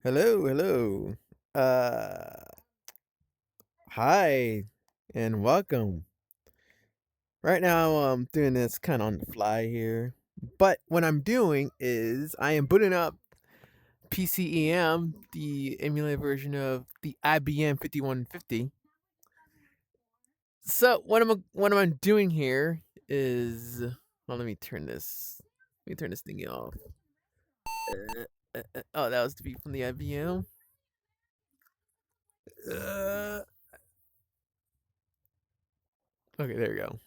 Hello, hello. Uh, Hi, and welcome. Right now, I'm doing this kind of on the fly here, but what I'm doing is I am booting up PCEM, the emulated version of the IBM 5150. So what am I doing here is, well, let me turn this thingy off. Oh, that was the beat from the IBM. Uh, okay, there we go.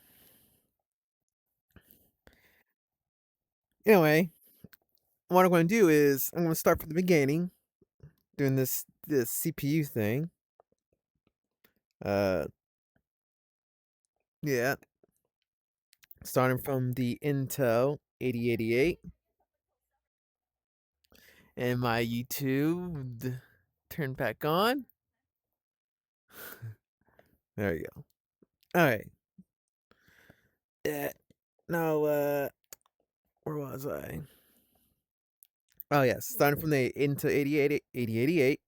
Anyway, what I'm going to do is I'm going to start from the beginning, doing this CPU thing. Uh, yeah, starting from the Intel 8088 and my YouTube turned back on. There you go. All right. Yeah. Now, where was I? Oh yes, starting from the Intel 8088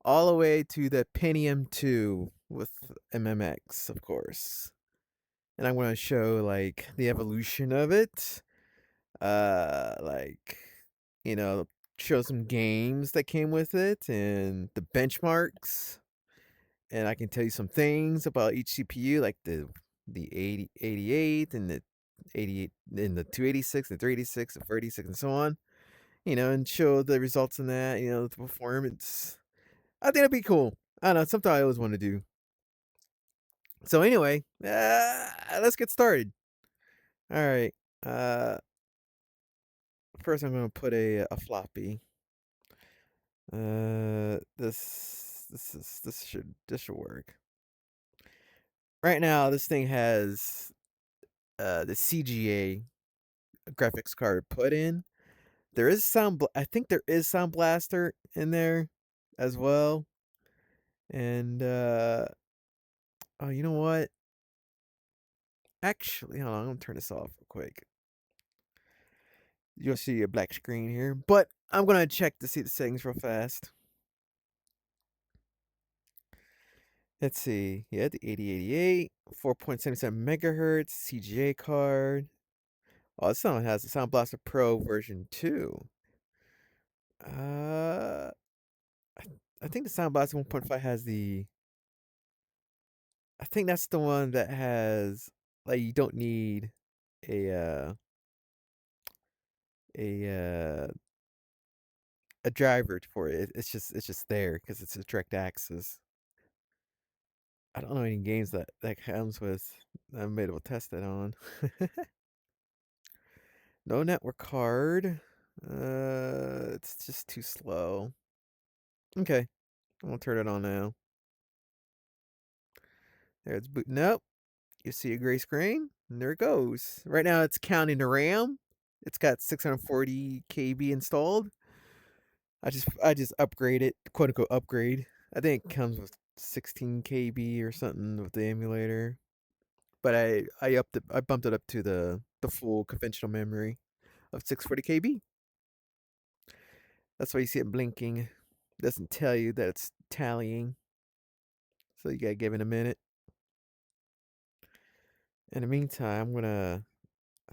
all the way to the Pentium II with MMX, of course. And I'm going to show like the evolution of it. Like, you know, show some games that came with it and the benchmarks. And I can tell you some things about each CPU, like the 8088 and the 88 and the 286, the 386, the 486, and so on. And show the results in that. The performance. I think it'd be cool. I don't know, something I always want to do. So anyway, let's get started. All right. Uh, First I'm gonna put a floppy. This should work. Right now, this thing has the CGA graphics card put in. There is I think there is Sound Blaster in there as well. And oh, you know what? Actually, hold on, I'm gonna turn this off real quick. You'll see a black screen here, but I'm gonna check to see the settings real fast. Let's see. Yeah, the 8088, 4.77 megahertz CGA card. Oh, this one has the Sound Blaster Pro version 2. Uh, I, I think the Sound Blaster 1.5 has the. I think that's the one that has like you don't need a uh a uh a driver for it. It's just there because it's a direct access. I don't know any games that comes with that I'm able to test it on. No network card. It's just too slow. Okay, I'm gonna turn it on now. There it's booting up. You see a gray screen, and there it goes. Right now it's counting the RAM. It's got 640 KB installed. I just upgrade it, quote unquote upgrade. I think it comes with 16 KB or something with the emulator. But I bumped it up to the full conventional memory of 640 KB. That's why you see it blinking. It doesn't tell you that it's tallying. So you gotta give it a minute. In the meantime, I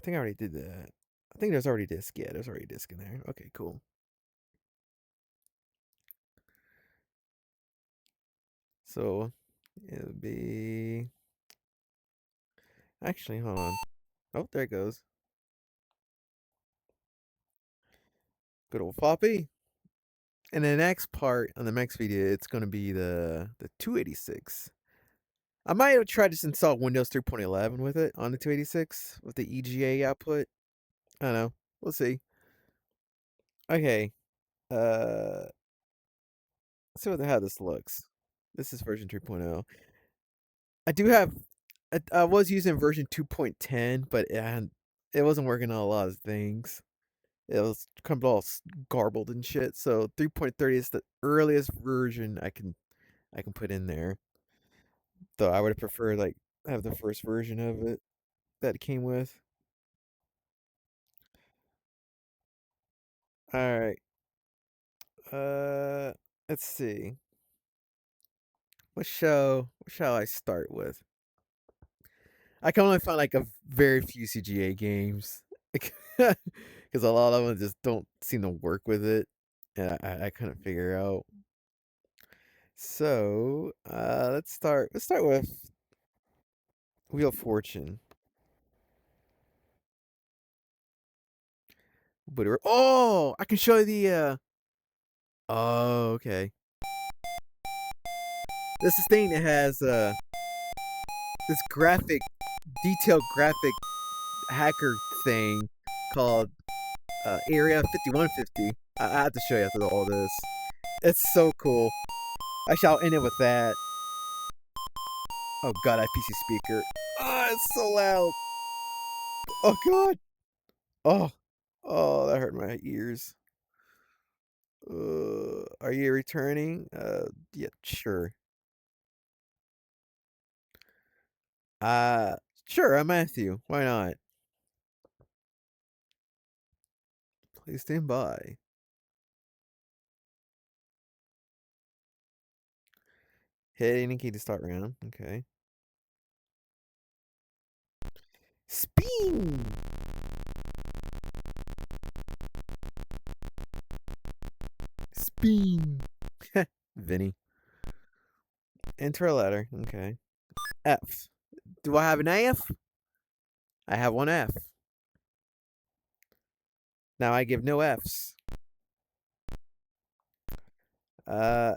think I already did that. I think there's already disk. Yeah, there's already disk in there. Okay, cool. So it'll be. Actually, hold on. Oh, there it goes. Good old floppy. And the next part on the next video, it's gonna be the 286. I might have tried to install Windows 3.11 with it on the 286 with the EGA output. I don't know. We'll see. Okay. Let's see how this looks. This is version 3.0. I do have. I was using version 2.10, but it wasn't working on a lot of things. It was kind of all garbled and shit. So 3.30 is the earliest version I can put in there. Though I would have preferred like have the first version of it that it came with. All right. Let's see. What shall I start with? I can only find like a very few CGA games because a lot of them just don't seem to work with it, and I couldn't figure out. So let's start with Wheel of Fortune. Oh, I can show you the. Oh, okay. This is thing that has this detailed graphic hacker thing called Area 5150. I have to show you after all this. It's so cool. Actually, I'll end it with that. Oh god, that PC speaker. Ah, it's so loud. Oh god. Oh, oh, that hurt my ears. Are you returning? Yeah, sure. Uh, sure, I'm Matthew. Why not? Please stand by. Hit any key to start round. Okay. Spin! Spin! Vinny. Enter a letter. Okay. F. Do I have an F? I have one F. Now I give no Fs. Uh,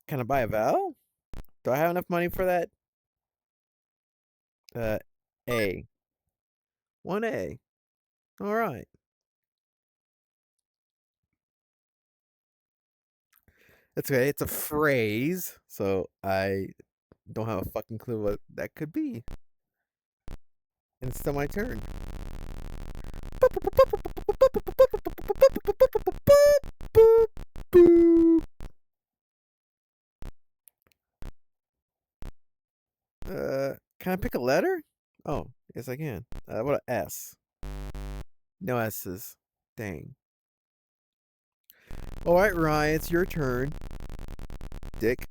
can I buy a vowel? Do I have enough money for that? A. One A. All right. That's okay. It's a phrase, so I don't have a fucking clue what that could be. And it's still my turn. Can I pick a letter? Oh, yes I can. What a S. No S's. Dang. All right, Ryan, it's your turn. Dick.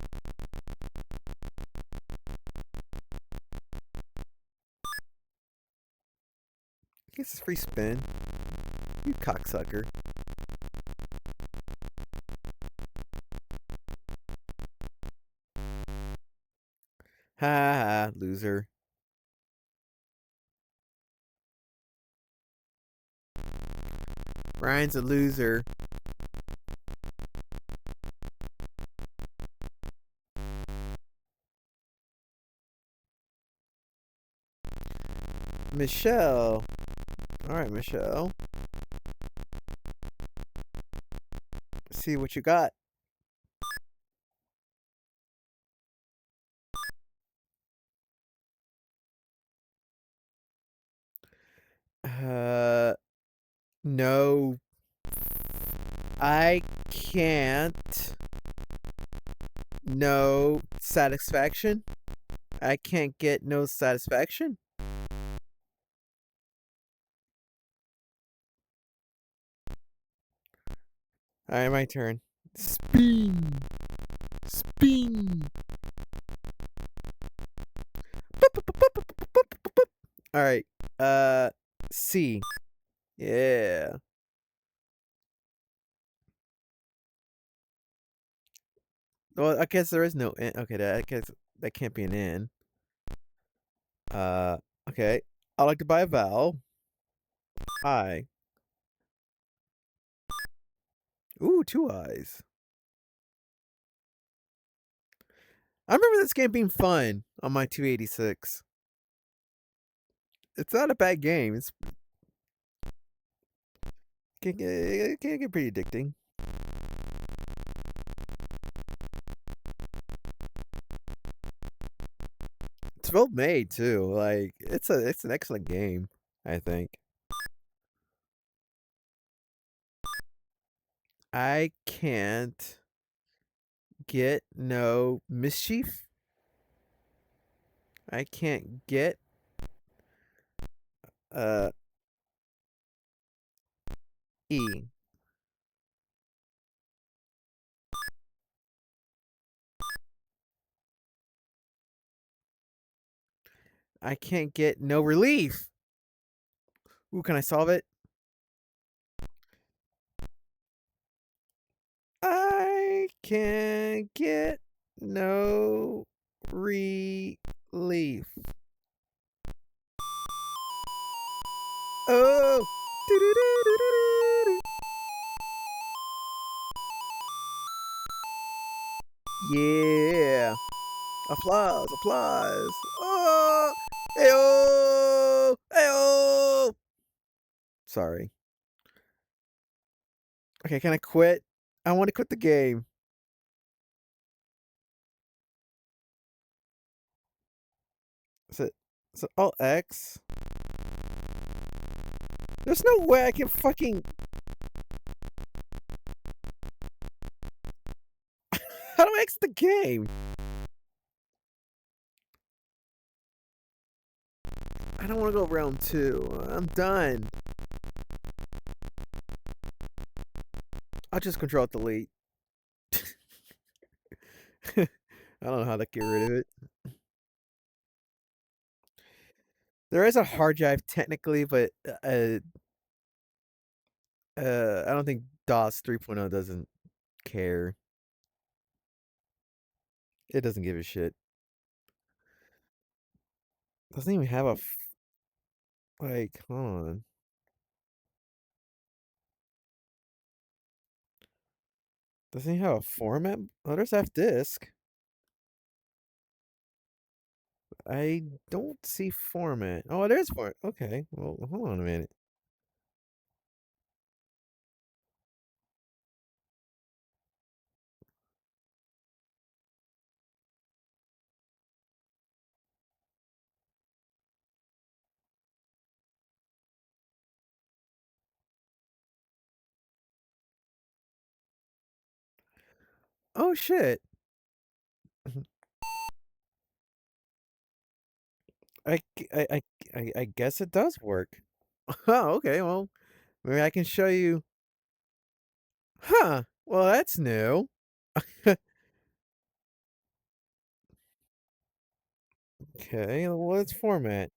I guess it's free spin. You cocksucker. Ha ha, loser. Ryan's a loser. Michelle. All right, Michelle. See what you got. No. I can't. No satisfaction. I can't get no satisfaction. All right, my turn. Spin. Spin. All right. C. Yeah. Well, I guess there is no N. Okay, I guess that can't be an N. Uh, okay. I like to buy a vowel. I. Ooh, two eyes. I remember this game being fun on my 286. It's not a bad game. It can get pretty addicting. It's well made too. Like it's an excellent game, I think. I can't get no mischief. I can't get uh E. I can't get no relief. Ooh, can I solve it? I can't get no relief. Oh! Doo-doo-doo-doo-doo-doo. Yeah. Applause, applause. Oh! Ayo! Ayo! Sorry. Okay, can I quit? I want to quit the game. Is it Alt X? There's no way I can fucking. How do I exit the game? I don't want to go round two. I'm done. I'll just control delete. I don't know how to get rid of it. There is a hard drive technically, but I don't think DOS 3.0 doesn't care. It doesn't give a shit. Doesn't even have a like. Hold on. Doesn't even have a format. Oh, there's F disk. I don't see format. Oh, there's format. Okay. Well, hold on a minute. Oh shit. I, g- I guess it does work. Oh, okay. Well, maybe I can show you. Huh. Well, that's new. Okay. Well, let's format.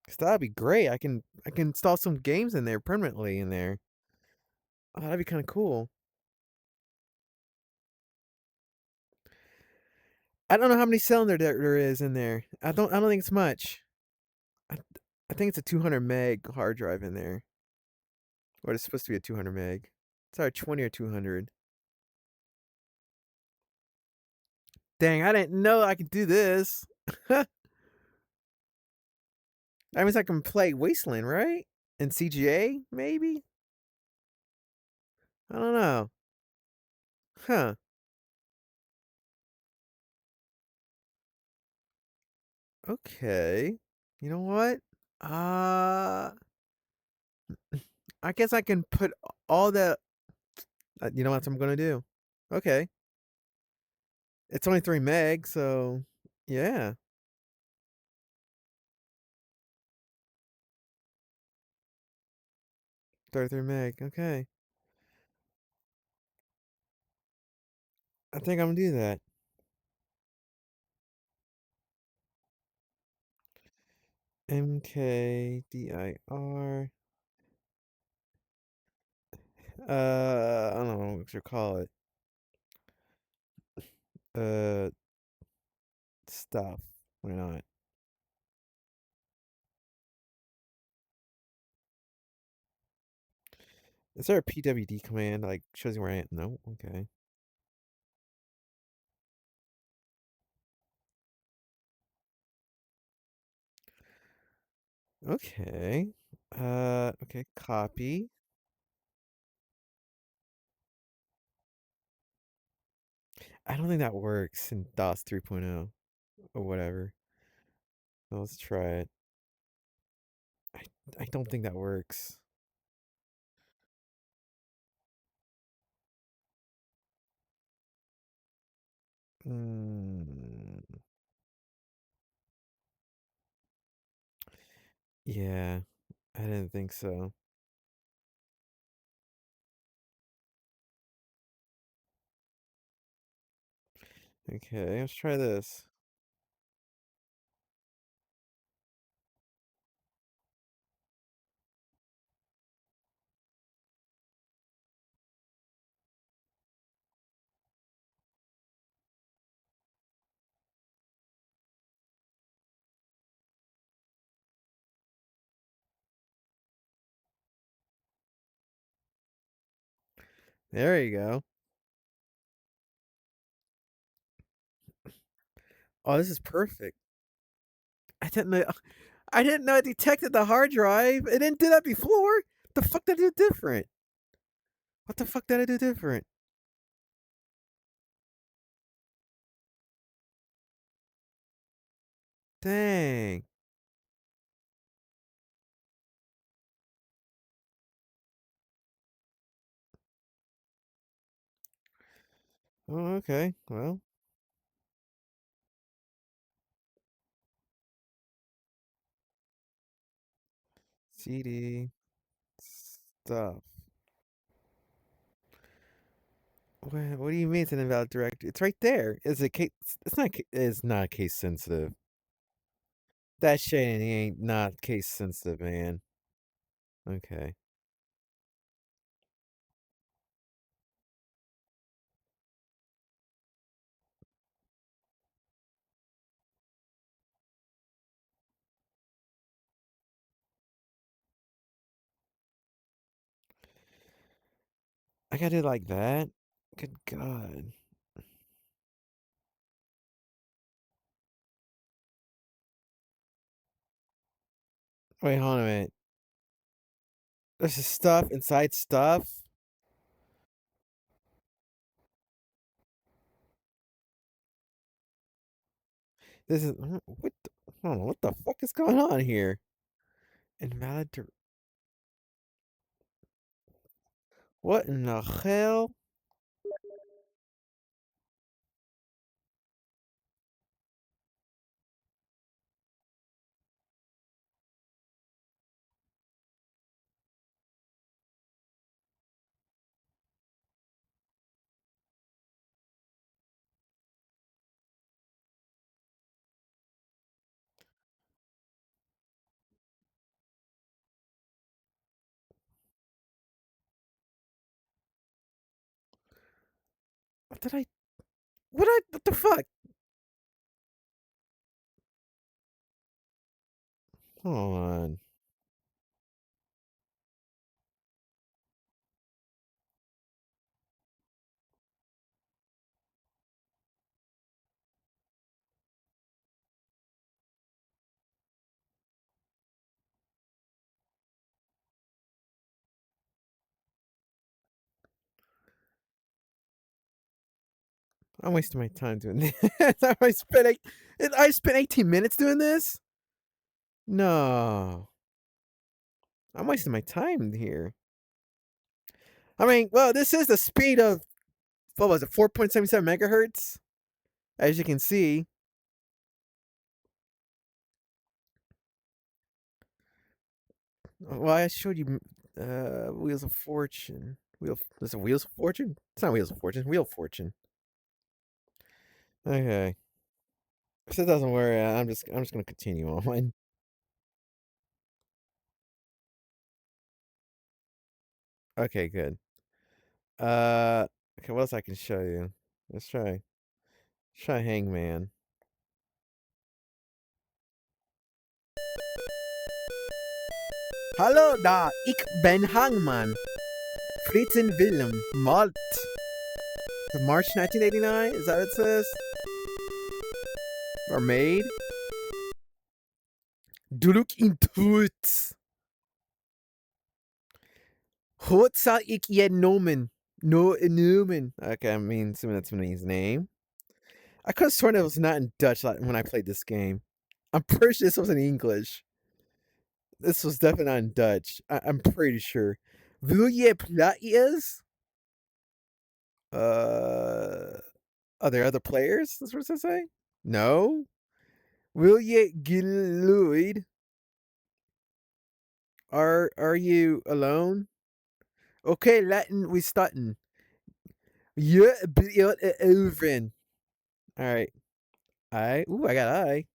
'Cause that'd be great. I can install some games in there permanently in there. Oh, that'd be kind of cool. I don't know how many cylinder there is in there. I don't think it's much. I I think it's a 200 meg hard drive in there. Or it's supposed to be a 200 meg. Sorry, 20 or 200. Dang, I didn't know I could do this. That means I can play Wasteland, right? And CGA, maybe? I don't know. Huh. Okay. You know what? Uh, I guess I can put all the. You know what I'm gonna do? Okay. It's only 3 meg, so yeah. 33 meg. Okay. I think I'm gonna do that. MKDIR. I don't know what you call it. Uh, stuff. Why not? Is there a PWD command like shows you where I am? No. Okay. Okay. Okay. Copy. I don't think that works in DOS 3.0 or whatever. Well, let's try it. I I don't think that works. Mm, yeah, I didn't think so. Okay, let's try this. There you go. Oh, this is perfect. I didn't know I didn't know it detected the hard drive. It didn't do that before. The fuck did it do different? What the fuck did I do different? Dang. Oh, okay. Well, CD stuff. What do you mean it's an invalid directory? It's right there. Is it case? It's not. It's not case sensitive. That shit ain't not case sensitive, man. Okay. I gotta do it like that. Good God. Wait, hold on a minute. There's just stuff inside stuff. This is what? Hold on. What the fuck is going on here? Invalid. What in the hell? What did I? What I? What the fuck? Hold on. I'm wasting my time doing this. I spent 18 minutes doing this? No. I'm wasting my time here. I mean, well, this is the speed of what was it, 4.77 megahertz? As you can see. Well, I showed you Wheels of Fortune. Is it Wheels of Fortune? It's not Wheels of Fortune, Wheel of Fortune. Okay. If it doesn't work, I'm just gonna continue on. Okay, good. Okay, what else I can show you? Let's try Hangman. Hallo da, ik ben Hangman. Fritzen Willem, Malt. March 1989? Is that what it says? Or made? Duluk in Toots. Wat zal ik je noemen? No noemen. Okay, I mean, assuming that's his name. I could have sworn it was not in Dutch when I played this game. I'm pretty sure this was in English. This was definitely not in Dutch. I'm pretty sure. Wil je plaatjes? Are there other players? That's what it say. No. Will je geluid? Are you alone? Okay, Latin we starten. Je bent over. All right. I. Ooh, I got I.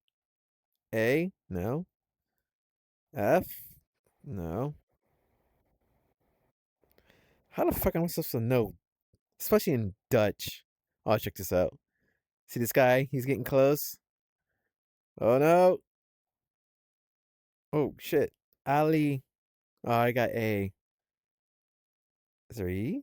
A. No. F. No. How the fuck am I supposed to know? Especially in Dutch. Oh, check this out. See this guy? He's getting close. Oh no. Oh shit. Ali. Oh, I got A. Is there E?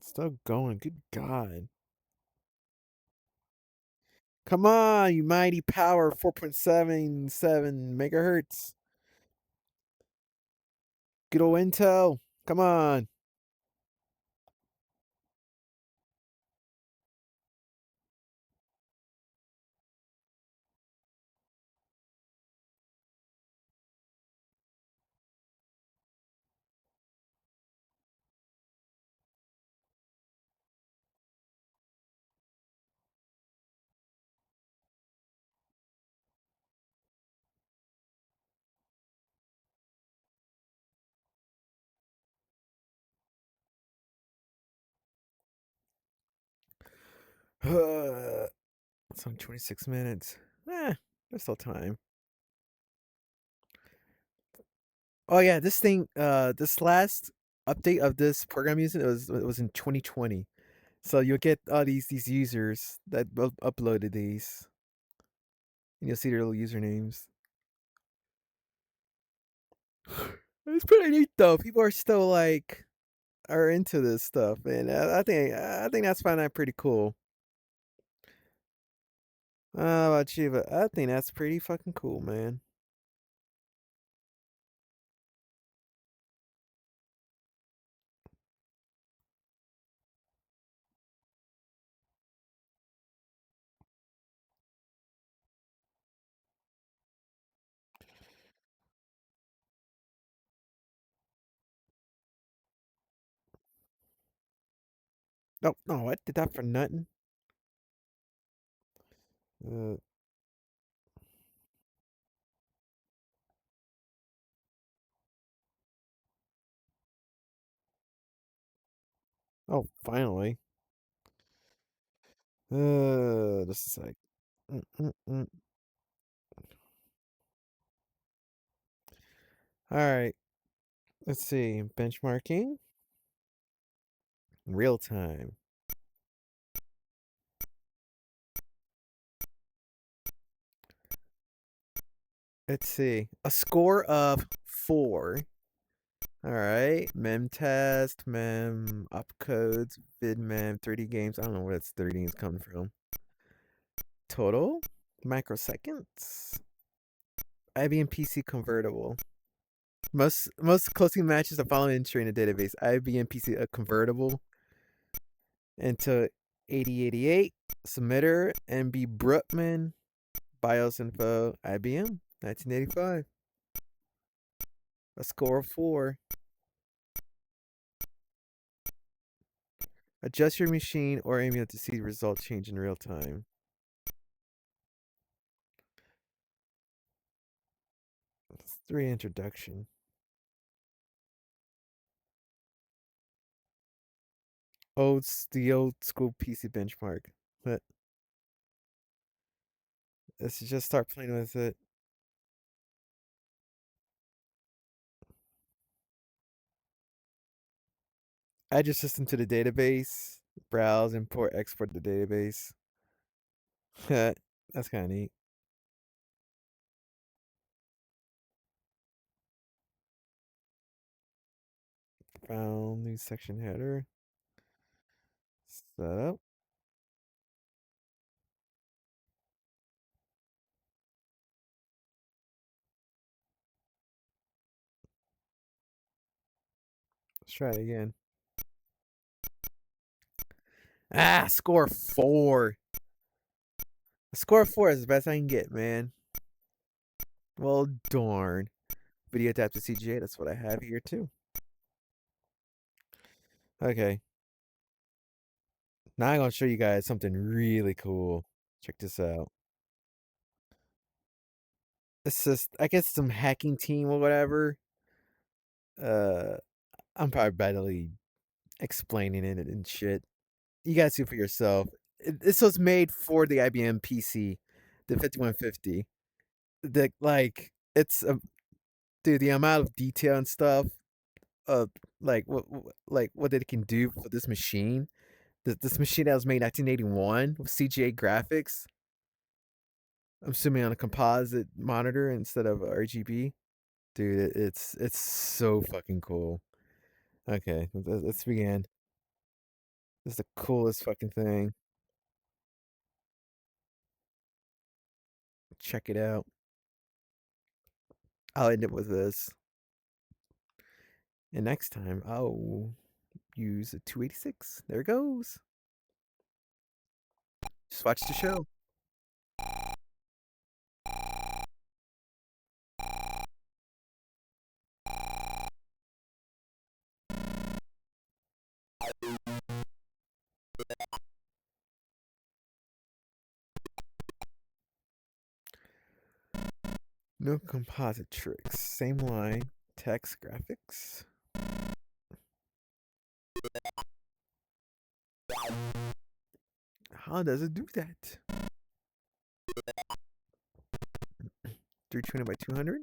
Still going. Good God. Come on, you mighty power 4.77 megahertz. Good old Intel. Come on. It's on 26 minutes. There's still time. Oh yeah, this thing, this last update of this program using it was in 2020. So you'll get all these users that uploaded these, and you'll see their little usernames. It's pretty neat though. People are still like are into this stuff, and I think that's finding that pretty cool. I don't know about you, but I think that's pretty fucking cool, man. No, no, I did that for nothing. Uh, oh, finally. This is like, mm, mm, mm. All right. Let's see. Benchmarking, real time. Let's see. A score of 4. All right. Mem test, mem opcodes, vidmem, 3D games. I don't know where that's 3D is coming from. Total microseconds. IBM PC convertible. Most closely matches the following entry in a database. IBM PC a convertible into 8088. Submitter MB Brutman. BIOS info IBM 1985. A score of 4. Adjust your machine or emulate to see the results change in real time. It's 3 introduction. The old school PC benchmark. But let's just start playing with it. Add your system to the database. Browse, import, export the database. That's kind of neat. Found new section header. Setup. Let's try it again. Score 4. A score 4 is the best I can get, man. Well, darn. Video adapted CGA, that's what I have here too. Okay. Now I'm gonna show you guys something really cool. Check this out. It's just, I guess, some hacking team or whatever. Uh, I'm probably badly explaining it and shit. You guys see for yourself. This was made for the IBM PC, the 5150. It's dude, the amount of detail and stuff of like what it can do for this machine. This machine that was made in 1981 with CGA graphics. I'm assuming on a composite monitor instead of RGB. Dude, it's so fucking cool. Okay, let's begin. This is the coolest fucking thing. Check it out. I'll end it with this. And next time, I'll use a 286. There it goes. Just watch the show. No composite tricks. Same line. Text graphics. How does it do that? 320 by 200?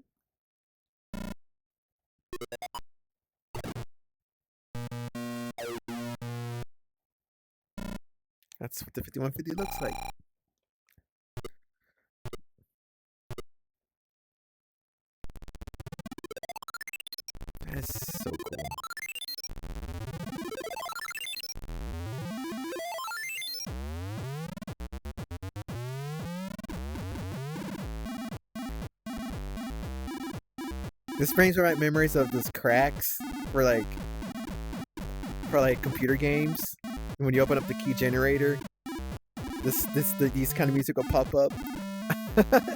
That's what the 5150 looks like. That's so cool. This brings back memories of those cracks for computer games. And when you open up the key generator, these kind of music will pop up.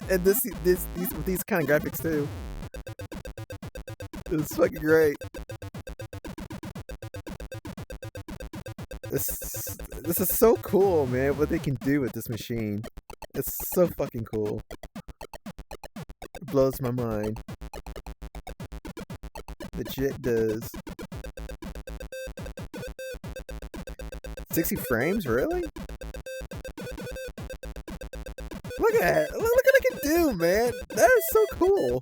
And these kind of graphics too. It's fucking great. This is so cool, man, what they can do with this machine. It's so fucking cool. It blows my mind. Legit does. 60 frames, really? Look at it. Look what I can do, man. That is so cool.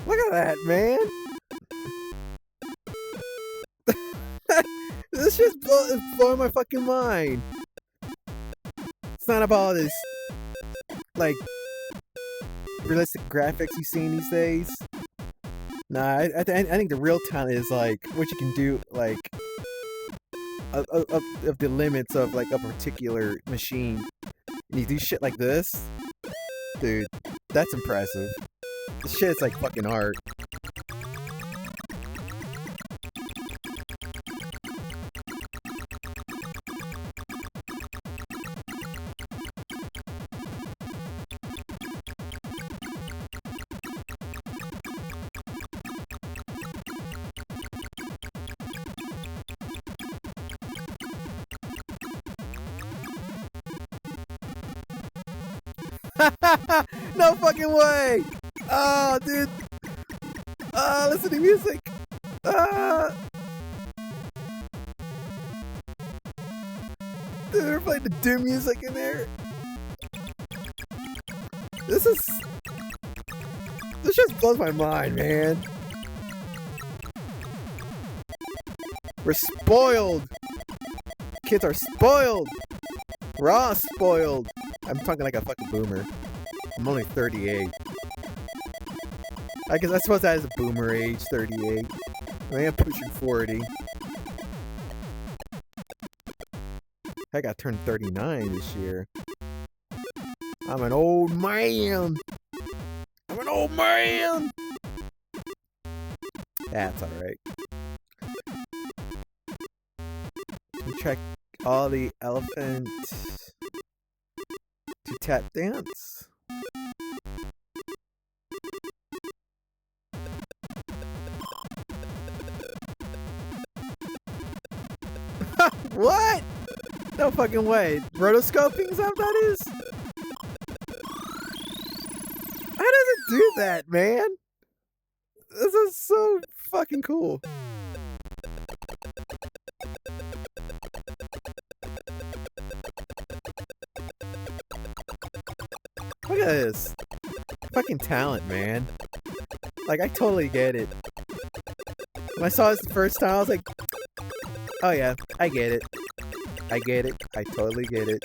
Look at that, man. This just is blowing my fucking mind. It's not about this, like, realistic graphics you see these days. Nah, I think the real talent is, like, what you can do, like, of the limits of, like, a particular machine. And you do shit like this, dude, that's impressive. This shit is like fucking art. No fucking way! Oh, dude. Listen to music. Dude, they're playing the Doom music in there. This just blows my mind, man. We're spoiled. Kids are spoiled. We're all spoiled. I'm talking like a fucking boomer. I'm only 38. I guess I suppose that is a boomer age, 38. I am pushing 40. I got turned 39 this year. I'm an old man. I'm an old man. That's alright. We check all the elephant to tap dance. No fucking way. Rotoscoping is that what that is? How does it do that, man? This is so fucking cool. Look at this. Fucking talent, man. Like, I totally get it. When I saw this the first time, I was like, oh yeah, I get it. I get it. I totally get it.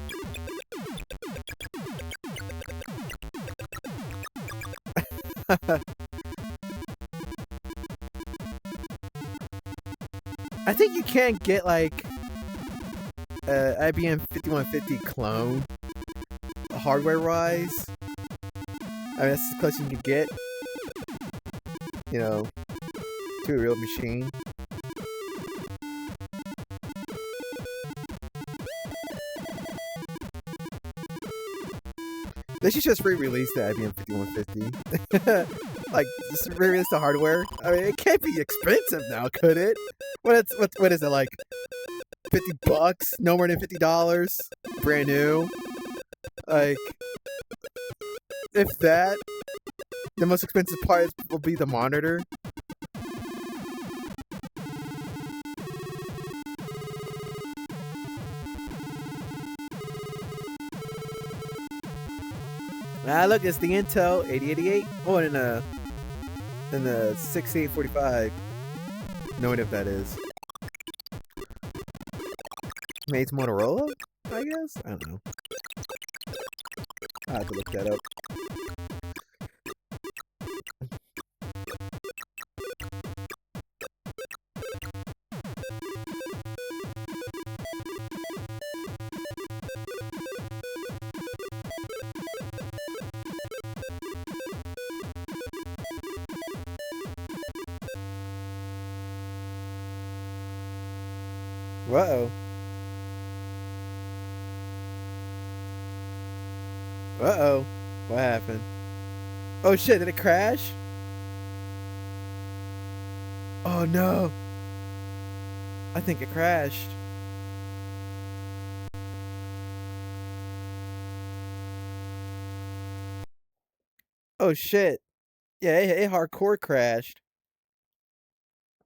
I think you can't get, like, IBM 5150 clone hardware-wise. I mean, that's as close as you can get, you know, to a real machine. They should just re-release the IBM 5150. Like, just re-release the hardware. I mean, it can't be expensive now, could it? What is it, like, $50? No more than $50? Brand new? Like, if that, the most expensive part will be the monitor. Ah, look, it's the Intel 8088. Oh, and the 6845. No idea if that is. Maybe it's Motorola, I guess? I don't know. I have to look that up. Uh-oh. Uh-oh. What happened? Oh shit, did it crash? Oh no. I think it crashed. Oh shit. Yeah, it hardcore crashed.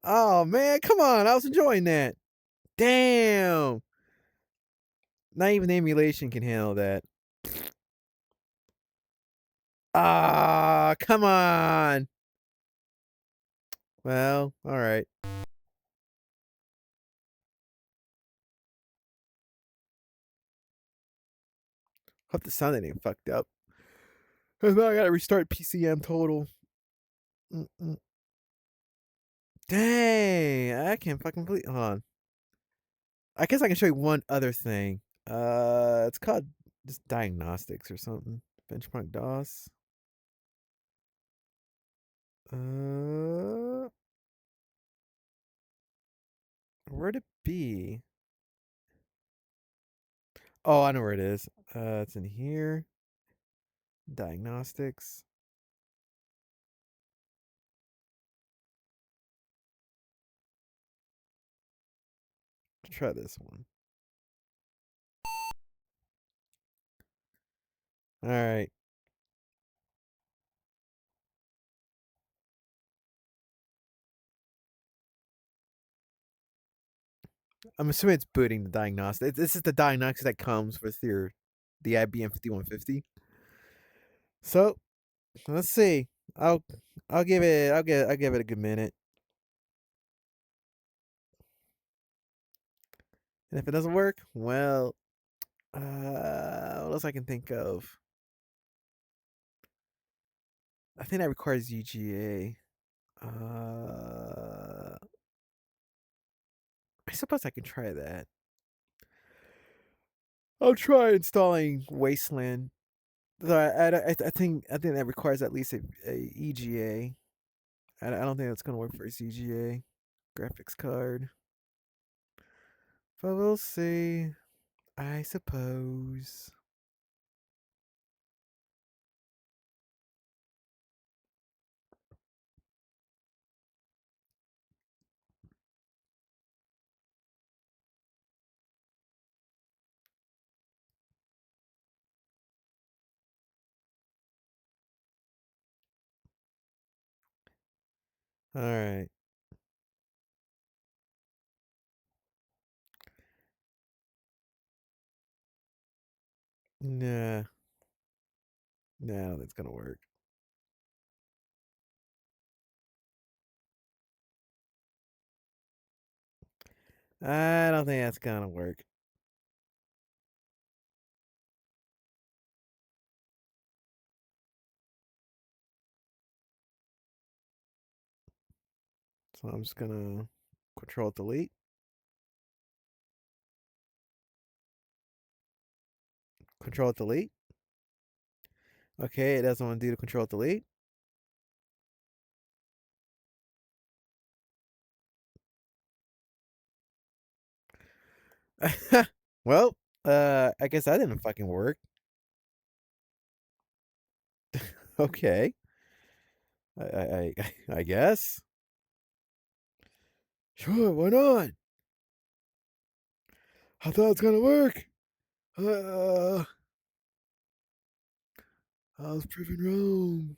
Oh man, come on. I was enjoying that. Damn. Not even the emulation can handle that. Ah, come on. Well, alright. Hope the sound ain't fucked up. 'Cause now I gotta restart PCM total. Mm-mm. Dang, I can't fucking believe. Hold on. I guess I can show you one other thing. It's called just diagnostics or something. Benchmark DOS. Uh, where'd it be? Oh, I know where it is. It's in here. Diagnostics. Try this one. All right. I'm assuming it's booting the diagnostic. This is the diagnostics that comes with the IBM 5150. So let's see. I'll I'll give it a good minute. And if it doesn't work, well, what else I can think of? I think that requires UGA. I suppose I can try that. I'll try installing Wasteland. I think that requires at least a EGA. I don't think that's gonna work for its EGA graphics card, but we'll see. I suppose. All right. Nah, no, that's gonna work. I don't think that's gonna work. So I'm just gonna control delete. Control delete. Okay, it doesn't want to do the control delete. Well, I guess that didn't fucking work. Okay. I guess. Sure, why not? I thought it was gonna work. Uh, I was proven wrong.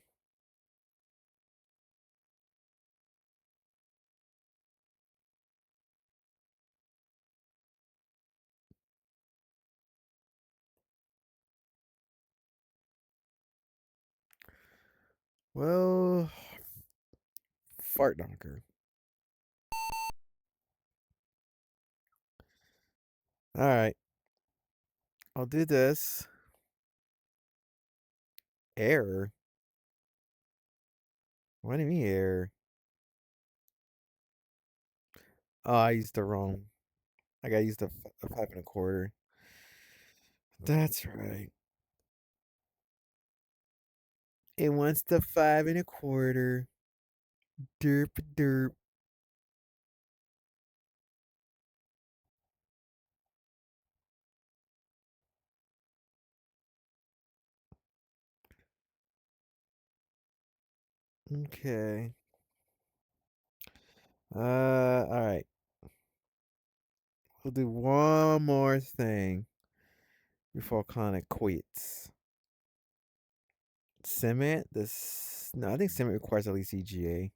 Well, fart knocker. All right, I'll do this. Error. What do you mean error? Oh, I used the wrong. I got used a 5 1/4. That's right. It wants the 5 1/4. Derp derp. Okay. All right. We'll do one more thing before calling it quits. Cement. This no, I think cement requires at least CGA.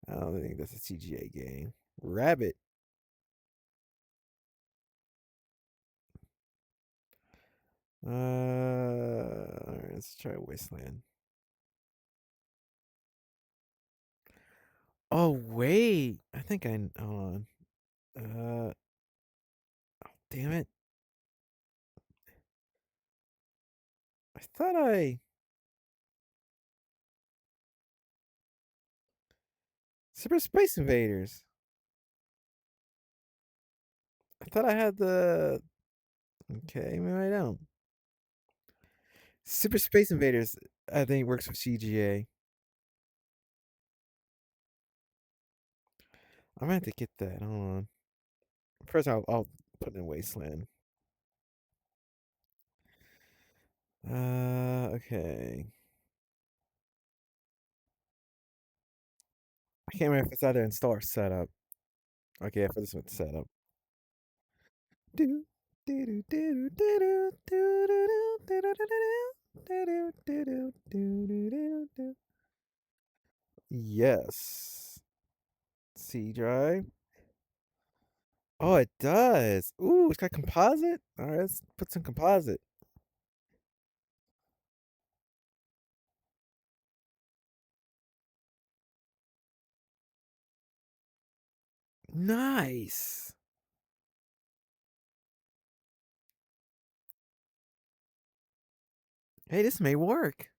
I don't think that's a CGA game. Rabbit. All right, let's try Wasteland. Oh wait, I think I hold on. Damn it! I thought I Super Space Invaders. I thought I had the. Okay, maybe I don't. Super Space Invaders. I think works with CGA. I'm gonna have to get that. Hold on. First, I'll put in Wasteland. Okay. I can't remember if it's either install or setup. Okay, for this one, setup. Do do do do do do do do do do. Yes. C drive. Oh, it does. Ooh, it's got composite. All right, let's put some composite. Nice. Hey, this may work.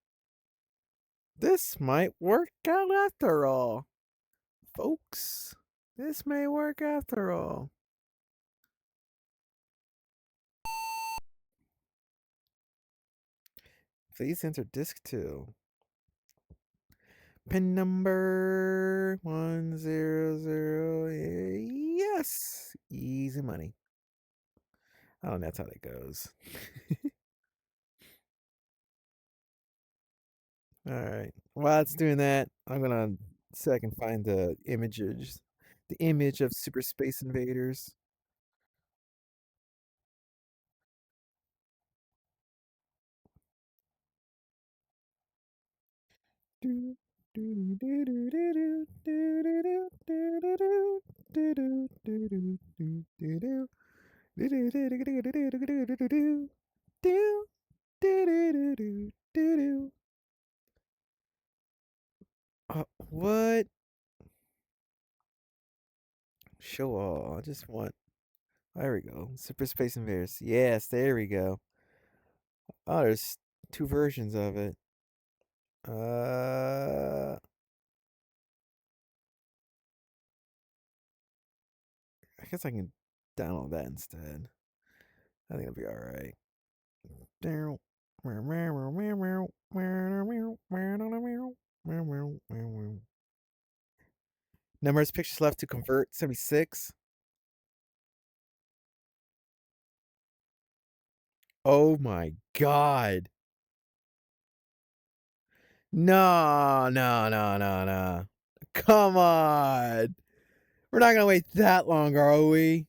This might work out after all, folks. This may work after all. Please enter disk 2. Pin number 100. Yes. Easy money. Oh, and that's how that goes. All right. While it's doing that, I'm gonna see if I can find the images, the image of Super Space Invaders. What? Show all. I just want. There we go. Super Space Invaders. Yes, there we go. Oh, there's two versions of it. I guess I can download that instead. I think it'll be alright. Numbers pictures left to convert 76. Oh my god. No, no, no, no, no. Come on. We're not gonna wait that long, are we?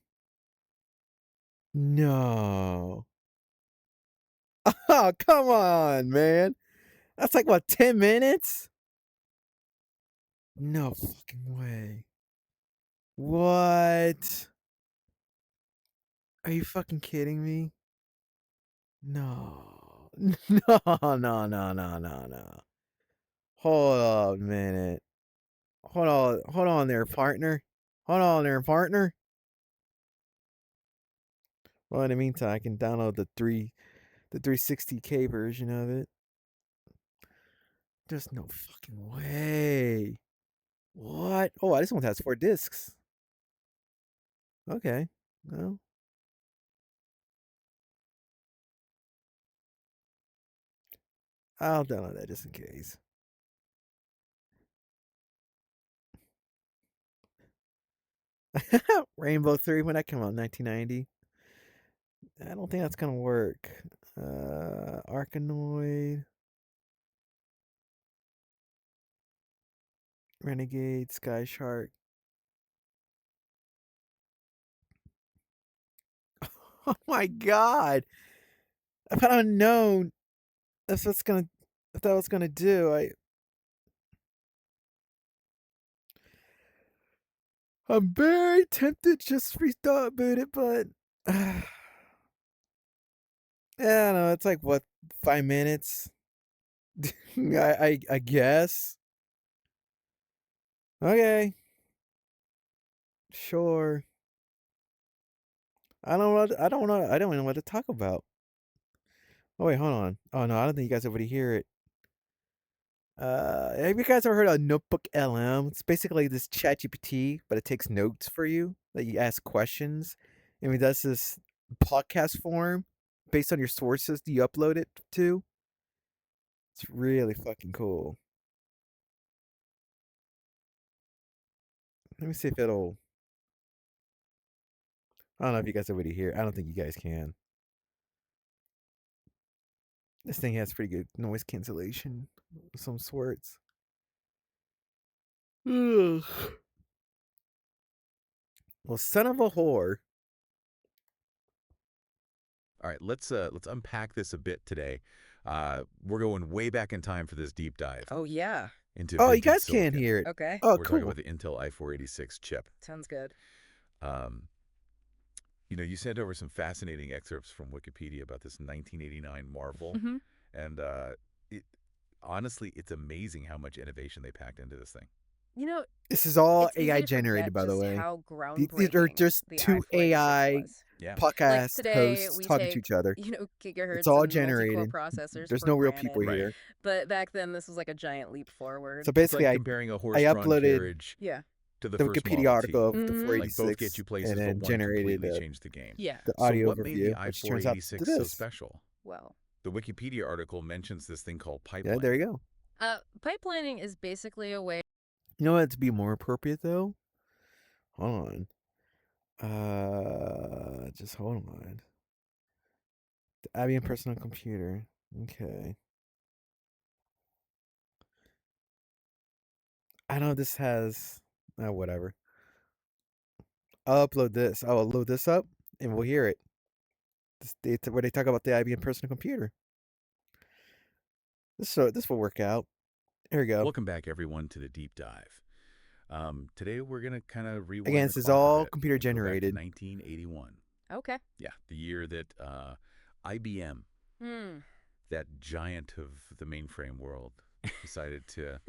No. Oh, come on, man. That's like what, 10 minutes? No fucking way. What? Are you fucking kidding me? No. No, no, no, no, no, no. Hold on a minute. Hold on there, partner. Hold on there, partner. Well, in the meantime, I can download the 360K version of it. There's no fucking way. What? Oh, this one has 4 discs. Okay. Well, I'll download that just in case. Rainbow 3, when that came out, 1990. I don't think that's gonna work. Arkanoid, Renegade, Sky Shark. Oh my god! If I'd known that's what's gonna, if that was gonna do, I'm very tempted to just restart boot it, but yeah, no, it's like what, 5 minutes? I guess. Okay, sure. I don't know. I don't even know what to talk about. Oh wait, hold on. Oh no, I don't think you guys are able to hear it. Have you guys ever heard of Notebook LM? It's basically this chat GPT, but it takes notes for you that you ask questions. And it does this podcast form based on your sources that you upload it to. It's really fucking cool. Let me see if it'll. I don't know if you guys are able to hear it. I don't think you guys can. This thing has pretty good noise cancellation of some sorts. Ugh. Well, son of a whore. All right, let's unpack this a bit today. We're going way back in time for this deep dive Oh, yeah. into Oh, you vintage guys can't silicon. hear it. Okay. Oh, We're cool. talking about the Intel i486 chip. Sounds good. You sent over some fascinating excerpts from Wikipedia about this 1989 marvel, Mhm. and honestly, it's amazing how much innovation they packed into this thing. You know, This is all it's easy AI to generated, forget by the just way. how These are groundbreaking just the two i486 AI was. Yeah. Like podcast today, hosts we talking to take, each other. gigahertz It's all and multi-core generated. processors There's for no real granted. people Right. here. But back then, this was like a giant leap forward. So It's basically, like comparing a I horse-drawn uploaded carriage Yeah. to the the first Wikipedia Model article of T. the Mhm. Like both get 486 you places, and but then one generated completely changed the game. Yeah. the So audio what made the overview, which turns out to i486 so this. special? Well, The Wikipedia article mentions this thing called Yeah, pipelining. there you go. pipelining is basically a way. You know what? To be more appropriate, though, hold on. Just hold on. The IBM personal computer. Okay. I know this has. Whatever. I'll upload this. I'll load this up, and we'll hear it. Where they talk about the IBM personal computer. This will work out. Here we go. Welcome back, everyone, to the deep dive. Today we're gonna kind of rewind Again, the this is clock a all bit computer and go back to generated. 1981. Okay. Yeah, the year that IBM, Hmm. that giant of the mainframe world, decided to,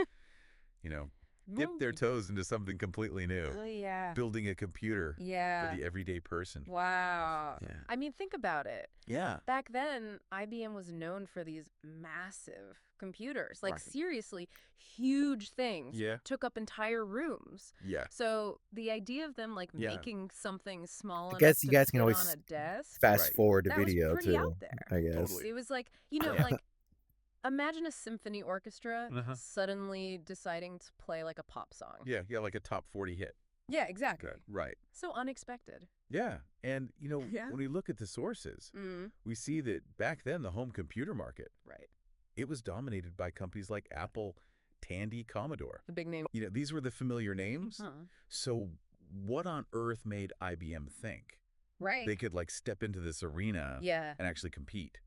dip their toes into something completely new. Oh, yeah. Building a computer Yeah. for the everyday person. Wow. Yeah. I mean, think about it. Yeah. Back then, IBM was known for these massive computers. Like, Right. seriously, huge things. Yeah. Took up entire rooms. Yeah. So the idea of them, like, Yeah. making something small I enough guess to you guys can fit always on a desk, fast Right. forward the that was video pretty too. out there. I guess. Totally. It was like, Yeah. like, imagine a symphony orchestra Uh-huh. suddenly deciding to play, like, a pop song. Yeah, like a top 40 hit. Yeah, exactly. Good. Right. So unexpected. Yeah. And, Yeah. when we look at the sources, Mm. we see that back then the home computer market, Right. it was dominated by companies like Apple, Tandy, Commodore. The big name. These were the familiar names. Huh. So what on earth made IBM think Right. they could step into this arena Yeah. and actually compete?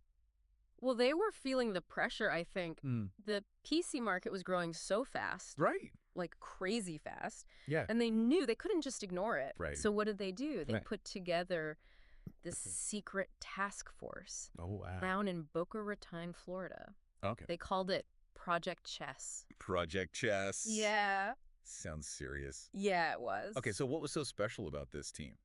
Well, they were feeling the pressure, I think. Mm. The PC market was growing so fast, Right. like crazy fast, Yeah. and they knew they couldn't just ignore it. Right. So what did they do? They Right. put together this secret task force Oh, wow. down in Boca Raton, Florida. Okay. They called it Project Chess. Project Chess. Yeah. Sounds serious. Yeah, it was. Okay, so what was so special about this team?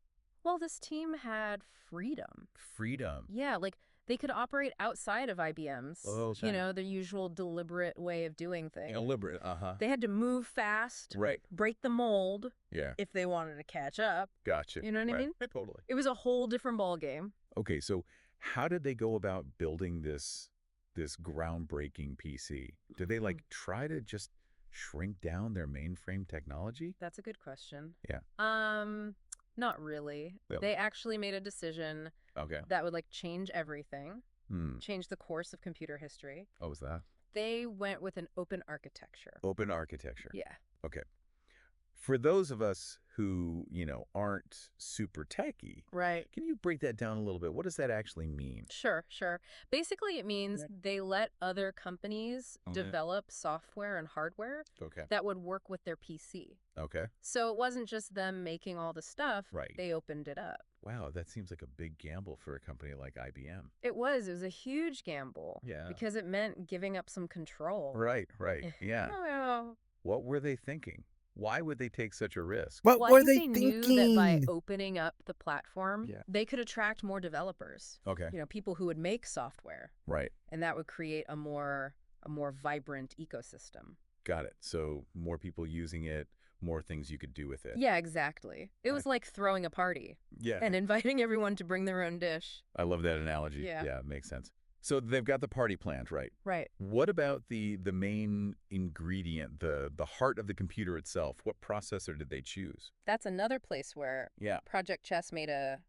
Well, this team had freedom. Freedom. Yeah, like they could operate outside of IBM's, Okay. their usual deliberate way of doing things. Deliberate. Uh-huh. They had to move fast, Right. break the mold Yeah. if they wanted to catch up. Gotcha. You know what I Right. mean? Yeah, totally. It was a whole different ballgame. Okay, so how did they go about building this groundbreaking PC? Did they try to just shrink down their mainframe technology? That's a good question. Yeah. Not really. Yeah. They actually made a decision Okay. that would change everything, Hmm. change the course of computer history. What was that? They went with an open architecture. Open architecture. Yeah. Okay. For those of us who, aren't super techy, Right. can you break that down a little bit? What does that actually mean? Sure. Basically, it means they let other companies Okay. develop software and hardware Okay. that would work with their PC. Okay. So it wasn't just them making all the stuff. Right. They opened it up. Wow, that seems like a big gamble for a company like IBM. It was a huge gamble. Yeah. Because it meant giving up some control. Right. Yeah. Oh, What were they thinking? Why would they take such a risk? What well, were I they think thinking? knew that by opening up the platform, Yeah. they could attract more developers. Okay. People who would make software, Right. and that would create a more vibrant ecosystem. Got it. So more people using it, more things you could do with it. Yeah, exactly. It was like throwing a party Yeah. and inviting everyone to bring their own dish. I love that analogy. Yeah. Yeah, makes sense. So they've got the party planned, right? Right. What about the main ingredient, the heart of the computer itself? What processor did they choose? That's another place where Yeah. Project Chess made a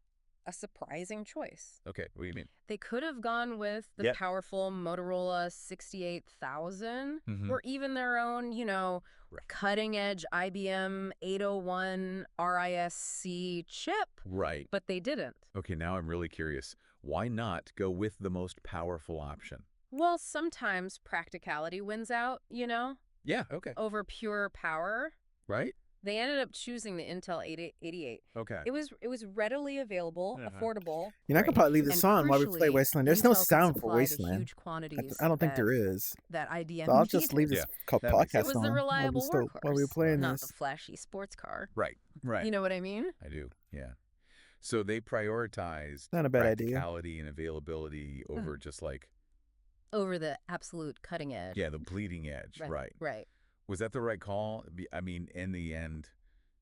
surprising choice. Okay. What do you mean? They could have gone with the Yep. powerful Motorola 68000 Mhm. or even their own, Right. cutting-edge IBM 801 RISC chip, Right. but they didn't. Okay, now I'm really curious. Why not go with the most powerful option? Well, sometimes practicality wins out, Yeah, okay. over pure power. Right? They ended up choosing the Intel 8088. Okay. It was readily available, Uh-huh. affordable. I could probably leave And this on while we play crucially, Wasteland. There's no Intel could sound for supply the Wasteland. huge quantities I don't think that- there is. that IBM So I'll just needed. leave this Yeah, called that makes podcast It was on the while we reliable still while we were workhorse, playing not this. the flashy sports car. Right. You know what I mean? I do. Yeah. So they prioritized Not a bad idea. practicality and availability over just Over the absolute cutting edge. the bleeding edge. Right. Right. Was that the right call? I mean, in the end,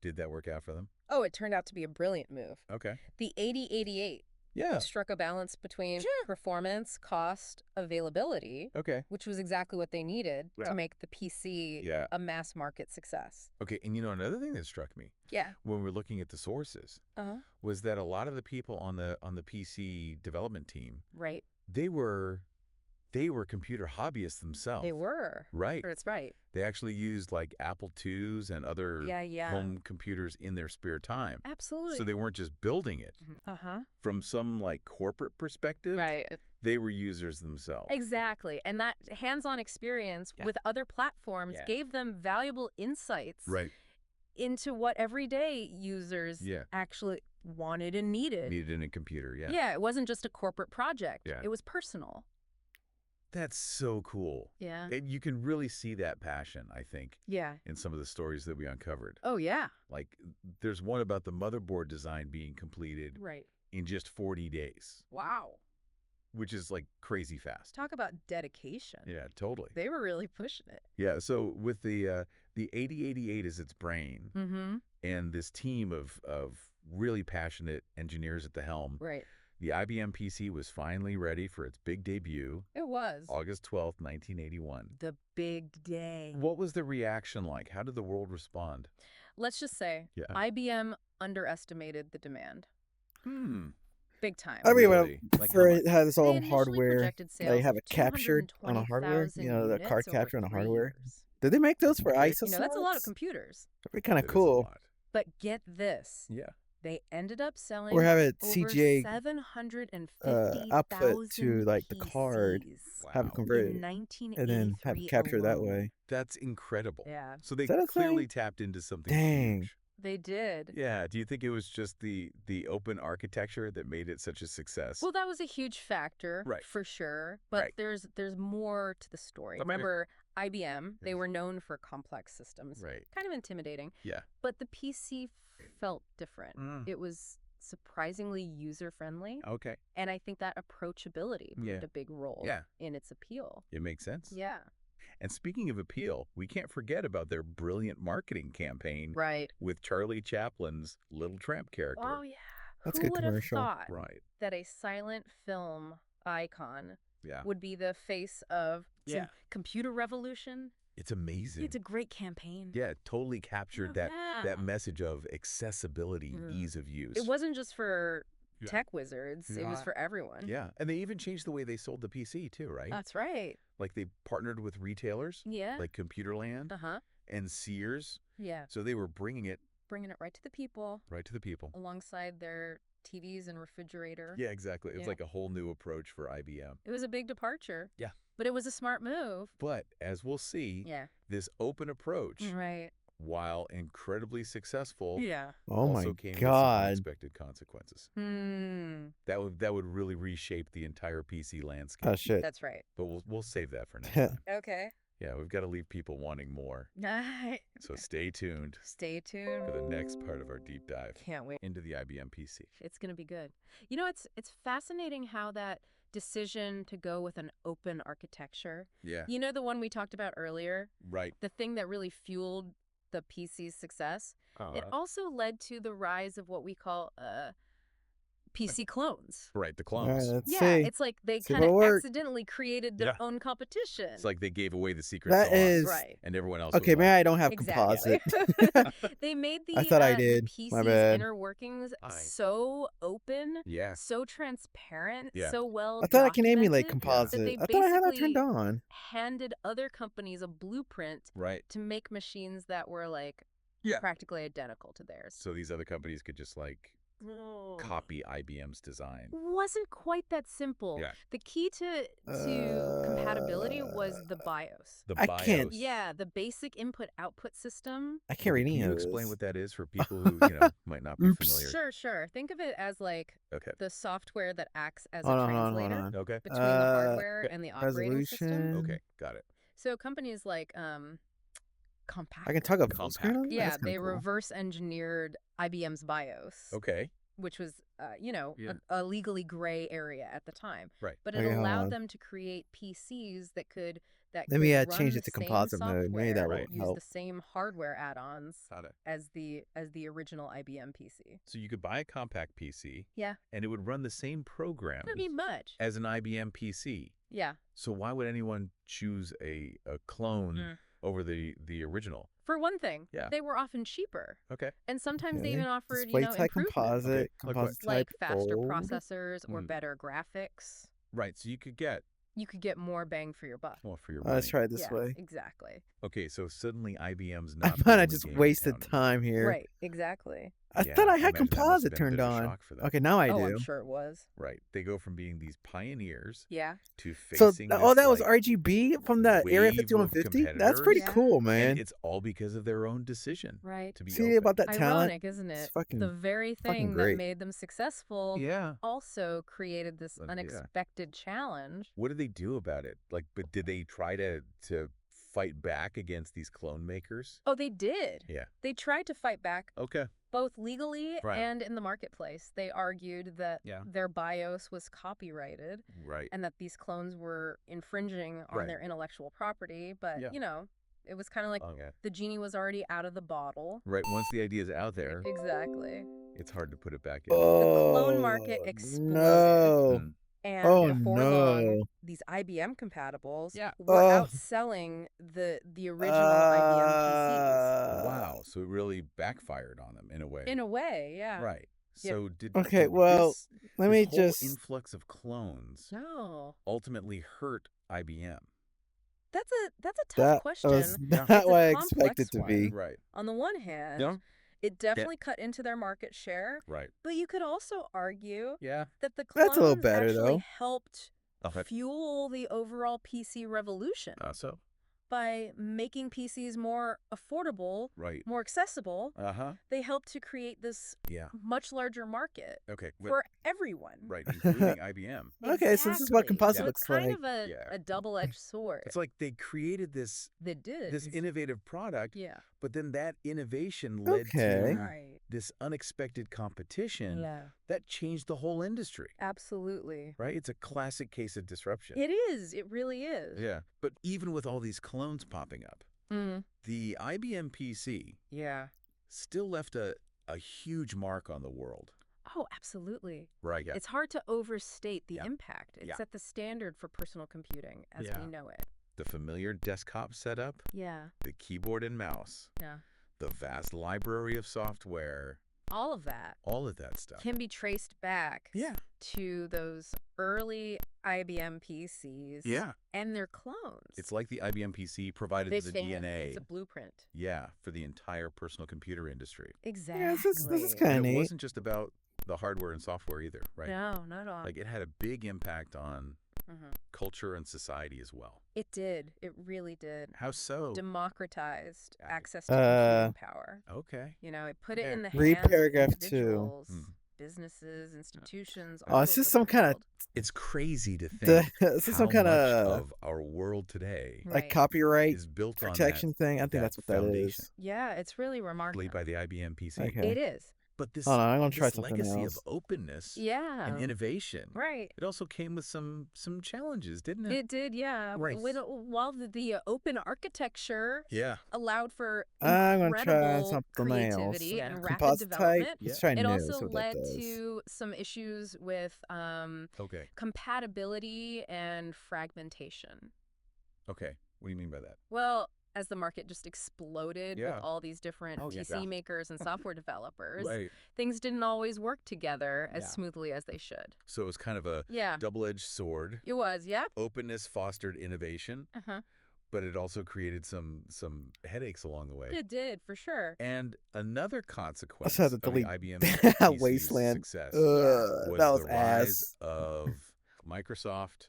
did that work out for them? Oh, it turned out to be a brilliant move. Okay. The 8088 Yeah. struck a balance between performance, cost, availability, Okay. which was exactly what they needed Yeah. to make the PC Yeah. a mass market success. Okay. And another thing that struck me Yeah. when we're looking at the sources Uh-huh. was that a lot of the people on the PC development team, Right. they were computer hobbyists themselves. They were. Right. That's right. They actually used Apple IIs and other Yeah. home computers in their spare time. Absolutely. So they weren't just building it. Uh-huh. From some corporate perspective, Right. They were users themselves. Exactly. And that hands-on experience with other platforms gave them valuable insights Right. into what everyday users actually wanted and needed. Needed in a computer, Yeah, it wasn't just a corporate project. Yeah. It was personal. That's so cool. Yeah. And you can really see that passion, I think, Yeah. in some of the stories that we uncovered. Oh, yeah. Like, there's one about the motherboard design being completed Right. in just 40 days, Wow. which is like crazy fast. Talk about dedication. Yeah, totally. They were really pushing it. Yeah, so with the 8088 as its brain, Mm-hmm. and this team of really passionate engineers at the helm, Right. the IBM PC was finally ready for its big debut, It was. August 12th, 1981. The big day. What was the reaction like? How did the world respond? Let's just say IBM underestimated the demand. Big time. I mean, Really? Like for how it much? has They all initially hardware, projected they sales have of it captured on a hardware. 220,000 You know, the card units over capture on a 3 hardware. years. Did they make those for Okay. ISO You know, that's a lot of slots? computers. That'd be kind of That is a cool. lot. But get this. Yeah. They ended up selling Or have it over CGA 750,000 output to like the card, PCs have it Wow. converted, in and 1983 then have it captured that alone. way. That's incredible. Yeah, So they Is that a clearly thing? tapped into something Dang. huge. they did. Yeah. Do you think it was just the open architecture that made it such a success? Well, that was a huge factor, Right. for sure. But Right. there's more to the story. Okay. Remember, IBM, they were known for complex systems. Right. Kind of intimidating. Yeah. But the PC felt different. Mm. It was surprisingly user-friendly. Okay. And I think that approachability played Yeah. a big role Yeah. in its appeal. It makes sense. Yeah. And speaking of appeal, we can't forget about their brilliant marketing campaign Right. with Charlie Chaplin's Little Tramp character. Oh, yeah. That's a Who good would have commercial. thought Right. that a silent film icon Yeah. would be the face of some Yeah. computer revolution? It's amazing. It's a great campaign. Yeah, it totally captured that Yeah. message of accessibility, ease of use. It wasn't just for Yeah. tech wizards. It was for everyone. Yeah, and they even changed the way they sold the PC too, right? That's right. Like they partnered with retailers, Yeah. like Computerland Uh-huh. and Sears. Yeah. So they were bringing it Bringing it right to the people right to the people. alongside their TVs and refrigerator. Yeah, exactly. It was Yeah. like a whole new approach for IBM. It was a big departure. Yeah. But it was a smart move. But as we'll see, Yeah. this open approach, Right. while incredibly successful, Yeah. Oh my also came with some God. unexpected consequences. That would really reshape the entire PC landscape. Oh, shit. That's right. But we'll save that for next time. Okay. Yeah, we've got to leave people wanting more. Stay So stay tuned tuned. for the next part of our deep dive Can't wait. into the IBM PC. It's going to be good. You know, it's fascinating how that decision to go with an open architecture, Yeah, you know, the one we talked about earlier, right. the thing that really fueled the PC's success, it also led to the rise of what we call PC clones. Right, the All right, clones. let's Yeah, see. it's like they See kind of what'll work. accidentally created their Yeah. own competition. It's like they gave away the secret That sauce, is right. and everyone else okay. was Maybe like, I don't have Exactly. composite. They made the, I thought I the did. My PC's bad. inner workings Aye. so open, yeah, so transparent, Yeah. so well I thought I can emulate documented that composite. they I thought I had that turned basically on. handed other companies a blueprint right. to make machines that were like Yeah. practically identical to theirs. So these other companies could just like copy IBM's design. Wasn't quite that simple. Yeah. The key to compatibility was the BIOS. The I BIOS. can't- Yeah, the basic input-output system. I can't read Can any you of explain this. what that is for people who might not be Oops. familiar? Sure. Think of it as like Okay. the software that acts as Hold a on, hold on, hold translator on. Okay. between the hardware and the operating system. Resolution. Okay. Got it. So companies like Compaq. I can tug a full Compact. screen on that? Yeah, That's kinda they cool. reverse engineered IBM's BIOS, Okay. which was, Yeah. a legally gray area at the time. Right. But it Okay, hold allowed on. them to create PCs that could Let could me run change the it to same composite mode. Maybe that software, will use help. the same hardware add-ons Got it. as the original IBM PC. So you could buy a compact PC, Yeah, and it would run the same programs that'd be much. as an IBM PC. Yeah, So why would anyone choose a clone over the original? for one thing, Yeah. they were often cheaper, Okay. and sometimes they Okay. even offered Display type improvements composite, Okay, like what? composite like type faster old. processors or Mm. better graphics. Right. So you could get You could get more bang for your buck. more for your money. Let's try it this Yeah, way. exactly. Okay. So suddenly IBM's I not. might the have only just game in wasted town time here. Right, exactly. I Yeah, thought I I had imagine that must have composite been a turned bit of a on. shock for them. Okay, now I Oh, I'm do. sure it was. Right. They go from being these pioneers Yeah. to So, facing oh, this that was like RGB from the Area wave of 5150? That's pretty competitors, Yeah. cool, and man. it's all because of their own decision Right. to be See open. about that talent? Ironic, isn't It's it? fucking The very fucking thing that great. made them successful Yeah. also created this Yeah. unexpected challenge. What did they do about it? Like, but did they try to fight back against these clone makers? Oh, they did. Yeah. They tried to fight back Okay. both legally Right. and in the marketplace. They argued that Yeah. their BIOS was copyrighted Right. and that these clones were infringing on Right. their intellectual property. But, Yeah. you know, it was kind of like Okay. the genie was already out of the bottle. Right. Once the idea is out there, Exactly. it's hard to put it back in. The clone Oh, market exploded. no. Mm. And Oh, before long, no. these IBM compatibles Yeah. were Oh. outselling the original IBM PCs. Wow. So it really backfired on them in a way. In a way, yeah. Right. So did Okay, did well, this, let this me whole just... influx of clones No. ultimately hurt IBM? That's a tough That question. was not It's a what I complex expected to one. be. Right. On the one hand, Yeah. it definitely cut into their market share, Right. but you could also argue Yeah. that the That's a little clones better, actually though. helped Okay. fuel the overall PC revolution So. by making PCs more affordable, Right. more accessible. Uh-huh. They helped to create this Yeah. much larger market Okay. for everyone. Right, including IBM. Okay, so this is what Exactly. composite So looks it's kind like. of a, Yeah. a double-edged sword. It's like they created this They did. innovative product, Yeah. but then that innovation led Okay. to Right. this unexpected competition Yeah. that changed the whole industry. Absolutely. Right? It's a classic case of disruption. It is. It really is. Yeah. But even with all these clones popping up, Mm. the IBM PC Yeah. still left a huge mark on the world. Oh, absolutely. Right. Yeah. It's hard to overstate the Yeah. impact. It Yeah. set the standard for personal computing as Yeah. we know it. The familiar desktop setup, Yeah. the keyboard and mouse, Yeah. the vast library of software, All of that all of that stuff. can be traced back Yeah. to those early IBM PCs Yeah. and their clones. It's like the IBM PC provided They the stand. DNA. It's a blueprint. Yeah, for the entire personal computer industry. Exactly. Yeah, this is kind And of it neat. wasn't just about the hardware and software either, right? No, not at all. Like it had a big impact on Mhm. culture and society as well. It did. It really did. How so? Democratized Got it. access to computing power. Okay. You know, it put it Yeah. in the Read hands of paragraph 2. individuals, Mm. businesses, institutions. Oh, all it's just over some the kind of world. It's crazy to the, think this is how some kind much of of our world today like Right. copyright is built protection on thing. I think that's what that foundation is. Yeah, it's really laid remarkable. by the IBM PC. Okay. It is. But this, Hold on, I'm gonna try this something legacy else. of openness Yeah. and innovation, Right. it also came with some challenges, didn't it? It did, yeah. Right. While the open architecture Yeah. allowed for I'm gonna try incredible something else. creativity and rapid Composite type. development, Let's try it new. also See what that led does. to some issues with Okay. compatibility and fragmentation. Okay. What do you mean by that? Well, as the market just exploded Yeah. with all these different Oh, yeah. PC makers and software developers, Right. things didn't always work together as Yeah. smoothly as they should. So it was kind of a Yeah, double-edged sword. it was. Yeah. Openness fostered innovation, Uh-huh. but it also created some headaches along the way. It did, for sure. And another consequence had to of the delete IBM that PC's Wasteland. success Ugh, was that was the rise ass. of Microsoft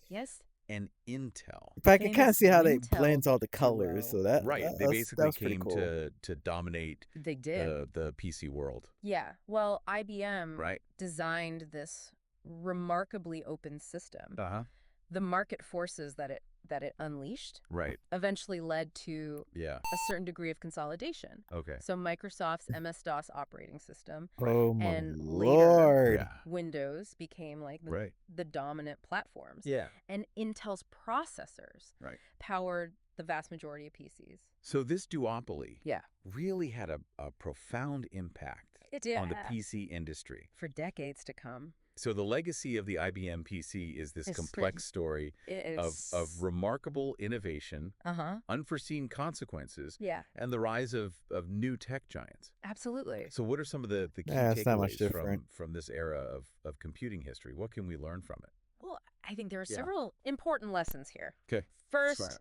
Yes. and Intel. But I can kind famous of see how they Intel blends all the colors. duo. So that Right. that They was- basically that was pretty came cool. to dominate They did. the PC world. Yeah. Well, IBM Right. designed this remarkably open system. Uh-huh. The market forces that it unleashed Right. eventually led to Yeah. a certain degree of consolidation. Okay. So Microsoft's MS-DOS operating system, Oh my And later- lord! Yeah. Windows, became like Right. the dominant platforms. Yeah. And Intel's processors Right. powered the vast majority of PCs. So this duopoly Yeah. really had a profound impact It did. on the PC industry. For decades to come. So the legacy of the IBM PC is this It's complex story It of is. remarkable innovation, Uh-huh. unforeseen consequences, Yeah, and the rise of new tech giants. absolutely. So what are some of the key Yeah, it's not much takeaways different. from this era of computing history? What can we learn from it? Well, I think there are Yeah. several important lessons here. Okay. First, Smart.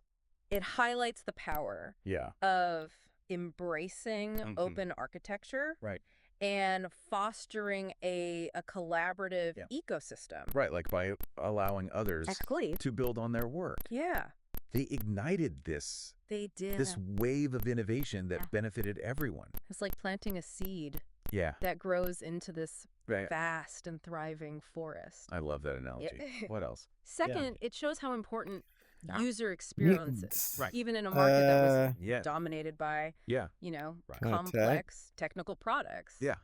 it highlights the power Yeah. of embracing Mhm. open architecture Right. and fostering a collaborative ecosystem. Right, like by allowing others Exactly. to build on their work. Yeah. They ignited this They did. this wave of innovation that benefited everyone. It's like planting a seed Yeah. that grows into this Right. vast and thriving forest. I love that analogy. What else? Second, it shows how important Ah. user experience Mutants. is. Right. Even in a market that Yeah. was dominated by, Yeah. complex technical products. Yeah.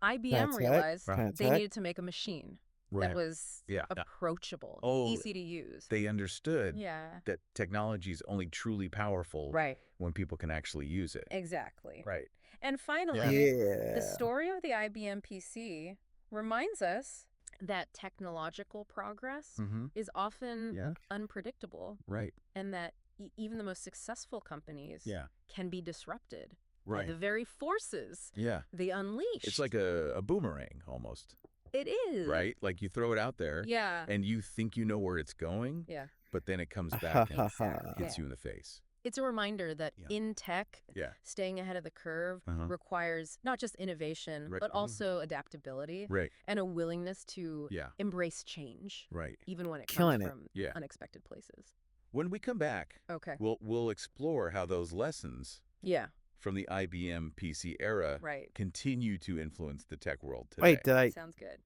IBM realized Kinda they tech. needed to make a machine that was approachable, easy to use. They understood Yeah. that technology is only truly powerful Right. when people can actually use it. Exactly. Right. And finally, Yeah. the story of the IBM PC reminds us that technological progress Mm-hmm. is often Yeah. unpredictable, Right. and that even the most successful companies Yeah. can be disrupted by Right. the very forces Yeah. they unleash. It's like a boomerang almost, It is. right? Like you throw it out there Yeah. and you think you know where it's going, Yeah. but then it comes back and Exactly. hits you in the face. It's a reminder that in tech, Yeah. staying ahead of the curve requires not just innovation, Right. but also adaptability Right. and a willingness to Yeah. embrace change, Right. even when it Killing comes it. from Yeah. unexpected places. When we come back, Okay. we'll explore how those lessons Yeah. from the IBM PC era Right. continue to influence the tech world today. Wait, did I? Sounds good.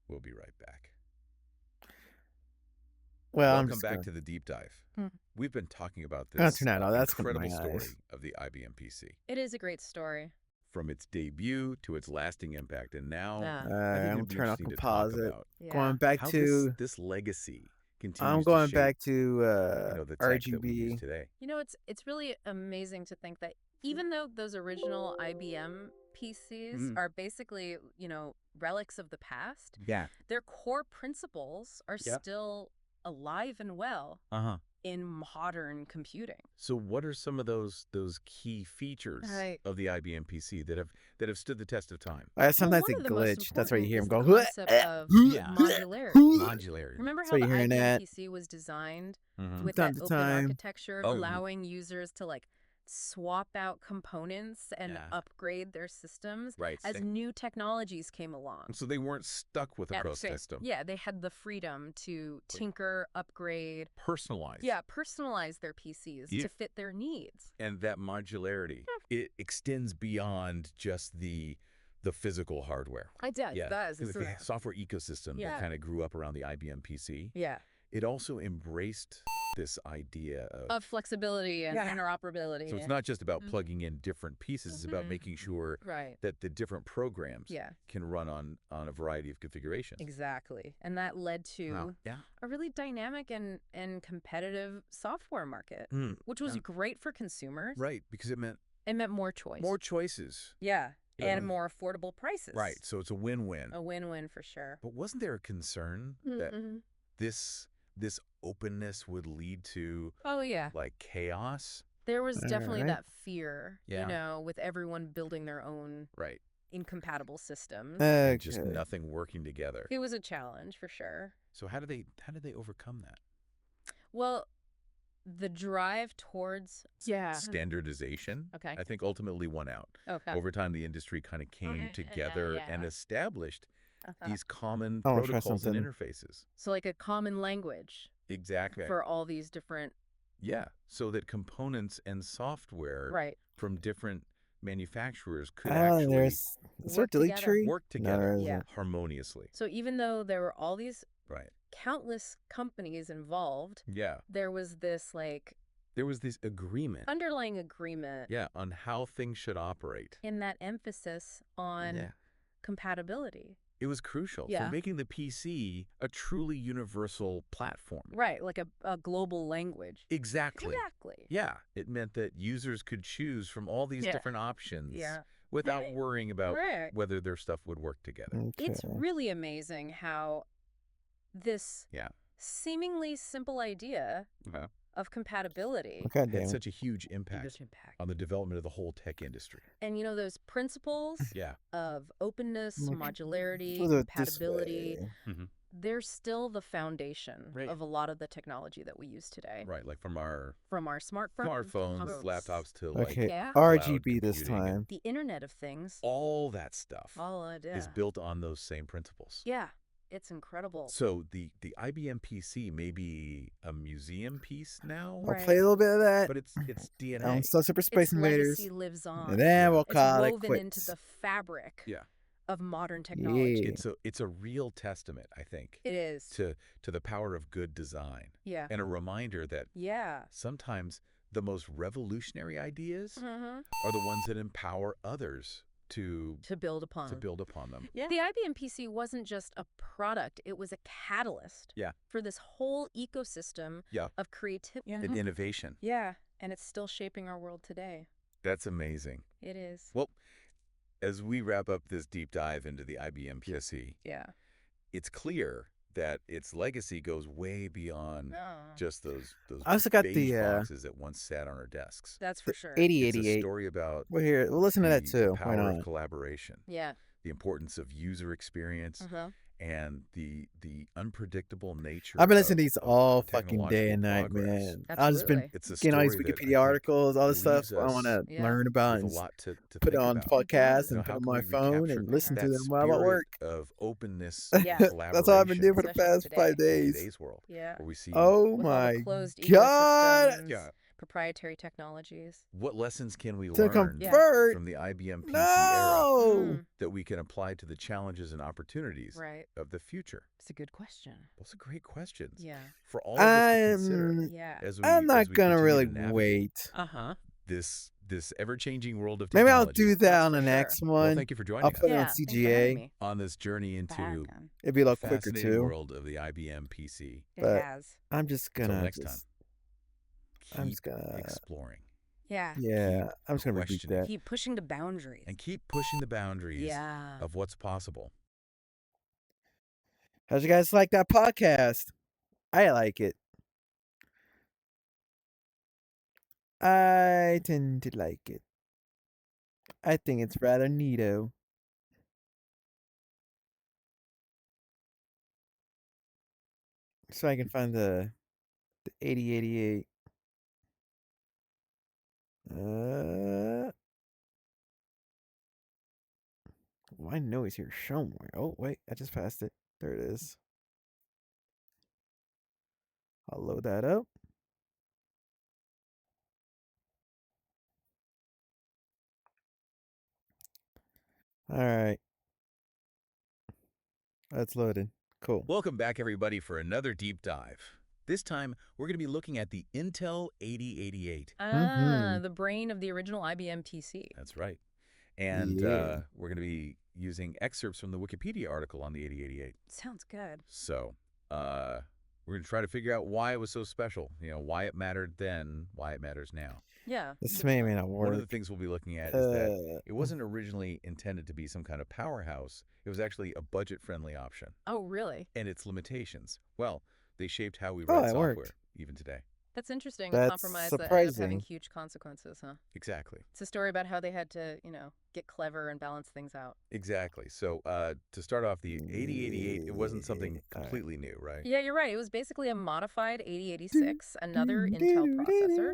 We'll be right back. Well, I'm Welcome just back gonna, to the deep dive. Hmm. We've been talking about I'm gonna this turn that off. That's gonna be incredible my eyes. story of the IBM PC. It is a great story. From its debut to its lasting impact, and now Yeah. I think I'm it'd be turn off interesting to talk composite. about Yeah. Going back how to. this legacy continues I'm to going shape, back to the tech that we use RGB. today. It's really amazing to think that even though those original IBM PCs are basically, relics of the past, Yeah. their core principles are still alive and well in modern computing. So what are some of those key features Right. of the IBM PC that have stood the test of time? Sometimes one it of the most glitch. That's why you hear him important go. is the concept of modularity. Modularity. Remember So how the you're hearing IBM that. PC was designed Mhm. with Time that to open time. architecture, Oh. allowing users to swap out components and upgrade their systems Right. as new technologies came along. So they weren't stuck with a pro system. Yeah, they had the freedom to tinker, upgrade, Personalized. personalize their PCs to fit their needs. And that modularity, it extends beyond just the physical hardware. It does. Yeah. It does. The software ecosystem that kind of grew up around the IBM PC. Yeah. It also embraced this idea Of flexibility and interoperability. So it's not just about plugging in different pieces, it's about making sure that the different programs can run on a variety of configurations. Exactly. And that led to a really dynamic and competitive software market, which was great for consumers. Right, because it meant more choice. more choices. Yeah. And more affordable prices. Right, so it's a win-win. A win-win for sure. But wasn't there a concern that this openness would lead to chaos? There was definitely that fear, Yeah. with everyone building their own Right. incompatible systems. And just nothing working together. It was a challenge for sure. So how do they overcome that? Well, the drive towards Standardization, I think ultimately won out. Okay. Over time, the industry kind of came together and established these common I wanna try protocols and something. interfaces. So like a common language Exactly. for all these different So that components and software from different manufacturers could Is there a delete together. tree? work together No, there isn't. harmoniously. So even though there were all these Right. countless companies involved, Yeah. there was this There was this agreement. underlying agreement On how things should operate. in that emphasis on compatibility. It was crucial Yeah. for making the PC a truly universal platform. Right, like a global language. Exactly. Exactly. Yeah. It meant that users could choose from all these different options without worrying about Right. whether their stuff would work together. It's really amazing how this seemingly simple idea of compatibility God damn Had it. such a huge impact on the development of the whole tech industry. and those principles Yeah. of openness, Look, modularity, Let's do it this compatibility, way. they're still the foundation Right. of a lot of the technology that we use today. Right, like from our From our smartphones, laptops to like Okay, Yeah. cloud RGB this computing and time. the Internet of Things. all that stuff All it is built on those same principles. Yeah, it's incredible. So the IBM PC may be a museum piece now, I'll play a little bit of that. but it's DNA. On some Super Its Space Invaders. legacy lives on. And then we'll It's call it woven into quits. the fabric Yeah. of modern technology. Yeah. It's a real testament, I think, It is. to the power of good design Yeah. and a reminder that Yeah. sometimes the most revolutionary ideas Mm-hmm. are the ones that empower others to build upon. them. Yeah. The IBM PC wasn't just a product, it was a catalyst Yeah. for this whole ecosystem of creativity. And innovation. Yeah, and it's still shaping our world today. That's amazing. It is. Well, as we wrap up this deep dive into the IBM PC, it's clear that its legacy goes way beyond just those I also got beige the boxes that once sat on our desks. That's for sure. It's a 8088. story about We'll listen to that the too. Why power not? of collaboration, Yeah. the importance of user experience, and the unpredictable nature. I've been listening to these of all fucking day technological and night, progress. man. I've just been Absolutely. It's a getting all these story that I Wikipedia think articles, all this stuff leaves I want to us learn about with a and lot to put it think on about. podcasts You know, and put how it on can my we phone recapture and listen to that them while I'm at spirit work. of openness Yeah. and collaboration. That's all I've been doing for the Especially past today. 5 in days. today's world, Yeah. where we see Oh With all my the closed God. ecosystems, proprietary technologies. what lessons can we To learn convert. from the IBM PC era No. that we can apply to the challenges and opportunities Right. of the future? It's a good question. Those are great questions. Yeah. For all of us to consider Yeah. as we I'm not as we gonna continue really to navigate wait. Uh-huh. this ever-changing world of Maybe I'll technology. do that That's on for the sure. next Well, one. thank you for joining I'll us put it on Thanks for having CGA. me. on this journey into It'd be a the lot quicker fascinating too. world of the IBM PC. It But has. I'm just Until gonna next time, I'm keep just gonna exploring. Yeah. yeah. I'm just gonna repeat questioning. that. Keep pushing the boundaries. And keep pushing the boundaries Yeah. of what's possible. How'd you guys like that podcast? I like it. I tend to like it. I think it's rather neato. So I can find the 8088. Well, I know it's here somewhere. Oh, wait, I just passed it. There it is. I'll load that up. All right. That's loaded. Cool. Welcome back, everybody, for another deep dive. This time, we're going to be looking at the Intel 8088. The brain of the original IBM PC. That's right. And Yeah. we're going to be using excerpts from the Wikipedia article on the 8088. Sounds good. So we're going to try to figure out why it was so special, why it mattered then, why it matters now. Yeah. This may or may not work. One of the things we'll be looking at is that it wasn't originally intended to be some kind of powerhouse. It was actually a budget-friendly option. Oh, really? And its limitations, well, they shaped how we Oh, write it software, worked. even today. That's interesting. That's a compromise that ended up having surprising. huge consequences, huh? Exactly. It's a story about how they had to, get clever and balance things out. Exactly. So to start off, the 8088, it wasn't something Yeah, all right. completely new, right? Yeah, you're right. It was basically a modified 8086, another Intel processor.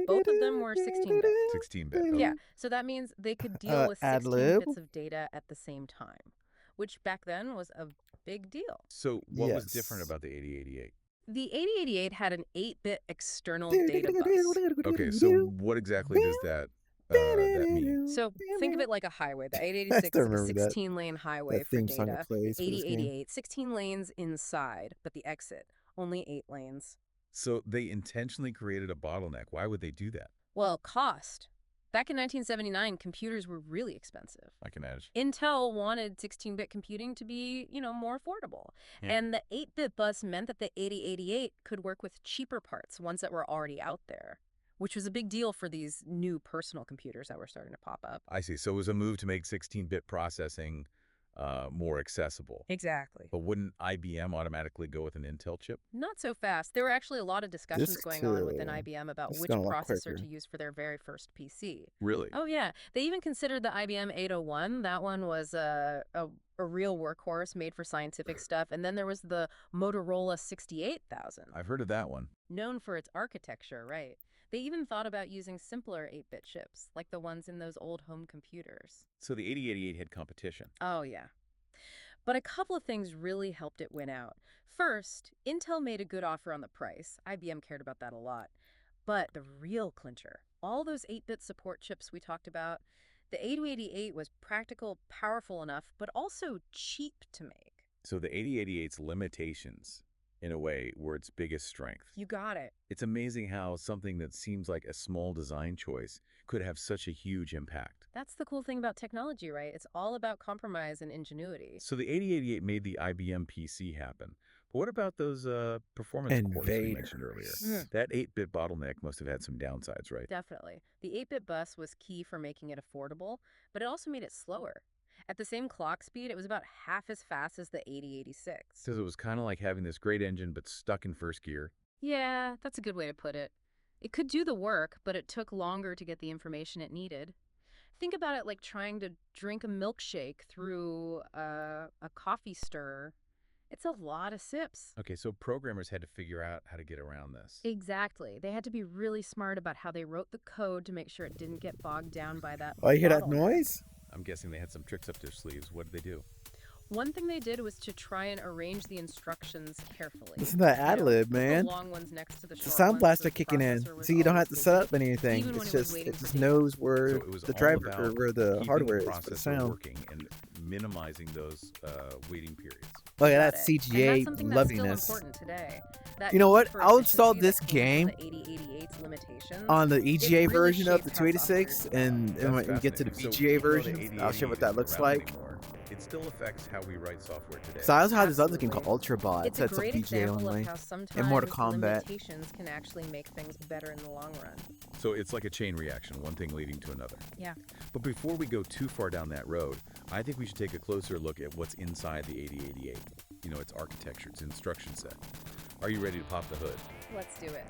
Both of them were 16-bit. 16-bit. Yeah, so that means they could deal with 16 ad-lib. bits of data at the same time, which back then was a big deal. So what was different Yes. about the 8088? The 8088 had an 8-bit external data bus. Okay, so what exactly does that mean? So think of it like a highway. The I 886 still is a remember that. 16-lane highway That for theme song data. that plays The for this game. 8088, 16 lanes inside, but the exit, only 8 lanes. So they intentionally created a bottleneck. Why would they do that? Well, cost. Back in 1979, computers were really expensive. I can imagine. Intel wanted 16-bit computing to be, more affordable. Yeah. And the 8-bit bus meant that the 8088 could work with cheaper parts, ones that were already out there, which was a big deal for these new personal computers that were starting to pop up. I see. So it was a move to make 16-bit processing more accessible. Exactly. But wouldn't IBM automatically go with an Intel chip? Not so fast. There were actually a lot of discussions This going on within too. IBM about This is which going a lot processor quicker. to use for their very first PC. Really? Oh, yeah. They even considered the IBM 801. That one was a real workhorse made for scientific stuff. And then there was the Motorola 68,000, I've heard of that one. known for its architecture, right? They even thought about using simpler 8-bit chips, like the ones in those old home computers. So the 8088 had competition. Oh, yeah. But a couple of things really helped it win out. First, Intel made a good offer on the price. IBM cared about that a lot. But the real clincher, all those 8-bit support chips we talked about, the 8088 was practical, powerful enough, but also cheap to make. So the 8088's limitations, in a way, were its biggest strength. You got it. It's amazing how something that seems like a small design choice could have such a huge impact. That's the cool thing about technology, right? It's all about compromise and ingenuity. So the 8088 made the IBM PC happen. But what about those performance cores we mentioned earlier? Invaders. That 8-bit bottleneck must have had some downsides, right? Definitely. The 8-bit bus was key for making it affordable, but it also made it slower. At the same clock speed, it was about half as fast as the 8086. Because it was kind of like having this great engine but stuck in first gear. Yeah, that's a good way to put it. It could do the work, but it took longer to get the information it needed. Think about it like trying to drink a milkshake through a coffee stirrer. It's a lot of sips. Okay, so programmers had to figure out how to get around this. Exactly. They had to be really smart about how they wrote the code to make sure it didn't get bogged down by that Oh, you hear that bottleneck. noise? I'm guessing they had some tricks up their sleeves. What did they do? One thing they did was to try and arrange the instructions carefully. Listen to that ad lib, Put man. The long ones next to the The short sound ones, blaster so the kicking in. processor was See, you don't have always to set busy. up anything. Even when It's it was just waiting it for just data. knows where So it was the all driver about or where the keeping hardware the is for the processor sound. working and minimizing those waiting periods. Look at Got that it. And CGA that's something that's still loveliness. important today. That You know need what? for I'll install efficiency this that came game from the 8088's limitations. on the It EGA really version of the shaped how software is 286, developed. and That's when we get to the fascinating. So VGA even though the version, I'll show 8088 what that isn't looks around like. anymore, it still affects how we write software today. So I also have this other game called Absolutely. Ultrabot. It's a That's a great VGA example only. of how And sometimes Mortal Kombat. limitations can actually make things better in the long run. So it's like a chain reaction, one thing leading to another. Yeah. But before we go too far down that road, I think we should take a closer look at what's inside the 8088. You know, its architecture, its instruction set. Are you ready to pop the hood? Let's do it.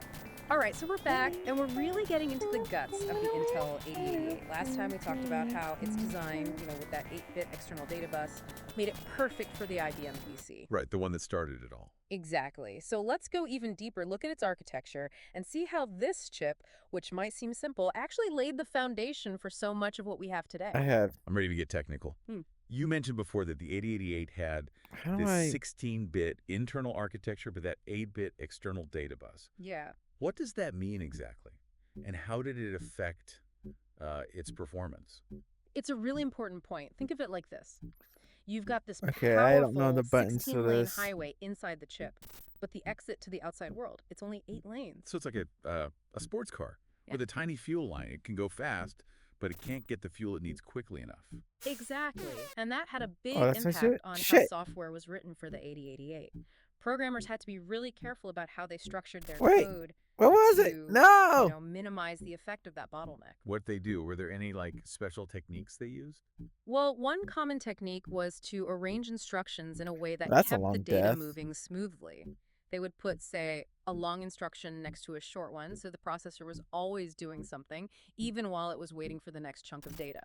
All right, so we're back, and we're really getting into the guts of the Intel 8088. Last time we talked about how its design, with that 8-bit external data bus, made it perfect for the IBM PC. Right, the one that started it all. Exactly. So let's go even deeper, look at its architecture, and see how this chip, which might seem simple, actually laid the foundation for so much of what we have today. I have. I'm ready to get technical. You mentioned before that the 8088 had How do this I? 16-bit internal architecture, but that 8-bit external data bus. Yeah. What does that mean exactly? And how did it affect its performance? It's a really important point. Think of it like this. You've got this Okay, I don't know powerful the buttons for 16-lane this. highway inside the chip, but the exit to the outside world, it's only 8 lanes. So it's like a sports car Yeah. with a tiny fuel line. It can go fast, but it can't get the fuel it needs quickly enough. Exactly. And that had a big Oh, that's how you do impact it? on how Shit. software was written for the 8088. Programmers had to be really careful about how they structured their Wait, code What was to, it? No! minimize the effect of that bottleneck. What they do? Were there any special techniques they used? Well, one common technique was to arrange instructions in a way that That's a kept the long data death. moving smoothly. They would put, say, a long instruction next to a short one, so the processor was always doing something, even while it was waiting for the next chunk of data.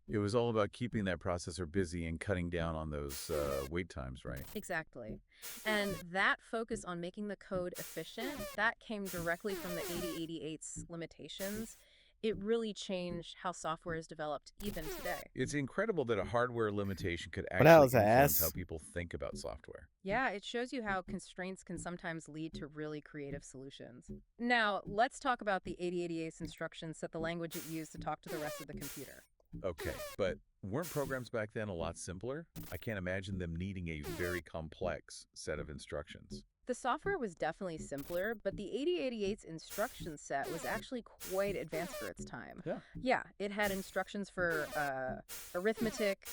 It was all about keeping that processor busy and cutting down on those wait times, right? Exactly. And that focus on making the code efficient, that came directly from the 8088's limitations. It really changed how software is developed even today. It's incredible that a hardware limitation could What actually else, influence ass? how people think about software. Yeah, it shows you how constraints can sometimes lead to really creative solutions. Now, let's talk about the 8088's instruction set, the language it used to talk to the rest of the computer. Okay, but weren't programs back then a lot simpler? I can't imagine them needing a very complex set of instructions. The software was definitely simpler, but the 8088's instruction set was actually quite advanced for its time. Yeah, it had instructions for arithmetic,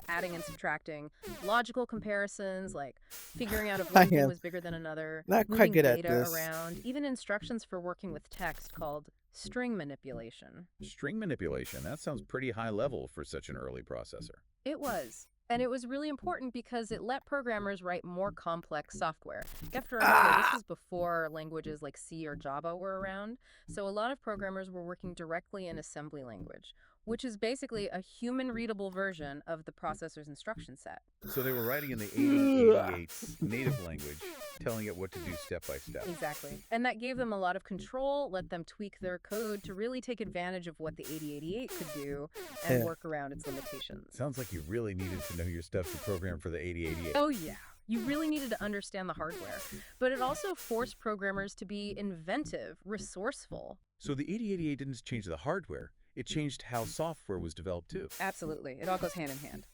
adding and subtracting, logical comparisons, like figuring out if one thing was bigger than another, Not quite moving good at data this. around, even instructions for working with text called string manipulation. String manipulation, that sounds pretty high level for such an early processor. It was. And it was really important because it let programmers write more complex software. You have to remember, this was before languages like C or Java were around, so a lot of programmers were working directly in assembly language. which is basically a human-readable version of the processor's instruction set. So they were writing in the 8088's native language, telling it what to do step by step. Exactly. And that gave them a lot of control, let them tweak their code to really take advantage of what the 8088 could do and Yeah. work around its limitations. Sounds like you really needed to know your stuff to program for the 8088. Oh, yeah. You really needed to understand the hardware. But it also forced programmers to be inventive, resourceful. So the 8088 didn't change the hardware. It changed how software was developed too. Absolutely. It all goes hand in hand.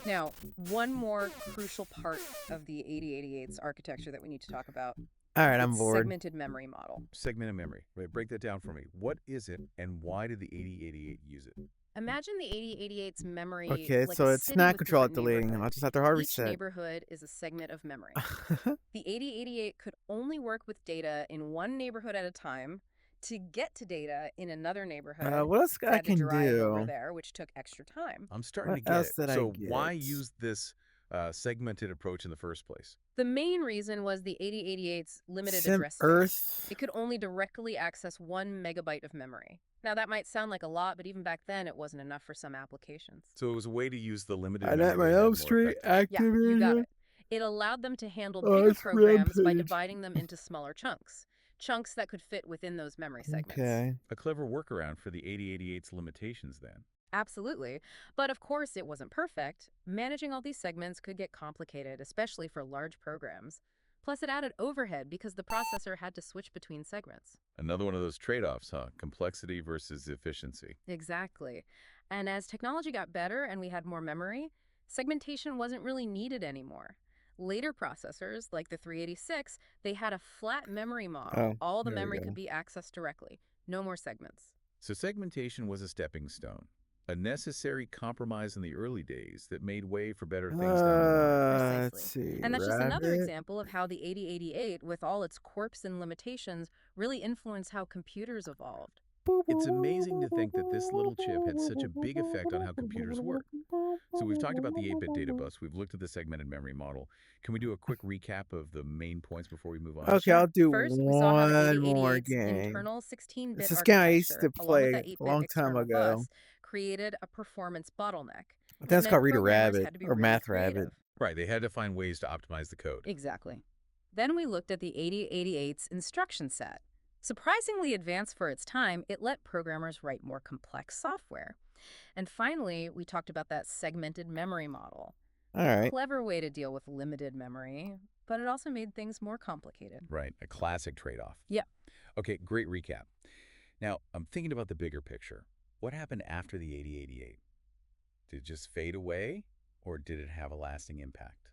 Now, one more crucial part of the 8088's architecture that we need to talk about. All right, I'm Its bored. segmented memory model. Segmented memory. Right, break that down for me. What is it, and why did the 8088 use it? Imagine the 8088's memory Okay, like so a it's city not with control different deleting. I'll neighborhoods. just have to hard Each reset. neighborhood is a segment of memory. The 8088 could only work with data in one neighborhood at a time. To get to data in another neighborhood, What else it I had to can drive over do? there, which took extra time. I'm starting What to get else it. did I So why get? use this segmented approach in the first place? The main reason was the 8088's limited Sim address space. Earth. It could only directly access 1 megabyte of memory. Now, that might sound like a lot, but even back then, it wasn't enough for some applications. So it was a way to use the limited I memory let my they had Elm more Street effectively. Yeah, you got Activision. it. It allowed them to handle Oh, bigger it's programs by Rampage. dividing them into smaller chunks. Chunks that could fit within those memory segments. Okay. A clever workaround for the 8088's limitations then. Absolutely. But of course, it wasn't perfect. Managing all these segments could get complicated, especially for large programs. Plus, it added overhead because the processor had to switch between segments. Another one of those trade-offs, huh? Complexity versus efficiency. Exactly. And as technology got better and we had more memory, segmentation wasn't really needed anymore. Later processors, like the 386, they had a flat memory model. Oh, All the there we memory go. could be accessed directly. No more segments. So segmentation was a stepping stone, a necessary compromise in the early days that made way for better things down the line. Let's Precisely. see. And that's just another Rabbit. example of how the 8088, with all its quirks and limitations, really influenced how computers evolved. It's amazing to think that this little chip had such a big effect on how computers work. So we've talked about the 8-bit data bus. We've looked at the segmented memory model. Can we do a quick recap of the main points before we move on? Okay, I'll do First, we saw how the one more 8088's game. internal It's 16-bit this game I used architecture, to along with play that a 8-bit long time external ago. bus, created a performance bottleneck. I think it's It called meant Reader programmers Rabbit had to be or really Math creative. Rabbit. Right, they had to find ways to optimize the code. Exactly. Then we looked at the 8088's instruction set. Surprisingly advanced for its time, it let programmers write more complex software. And finally, we talked about that segmented memory model. All right. Clever way to deal with limited memory, but it also made things more complicated. Right, a classic trade-off. Yeah. Okay, great recap. Now, I'm thinking about the bigger picture. What happened after the 8088? Did it just fade away, or did it have a lasting impact?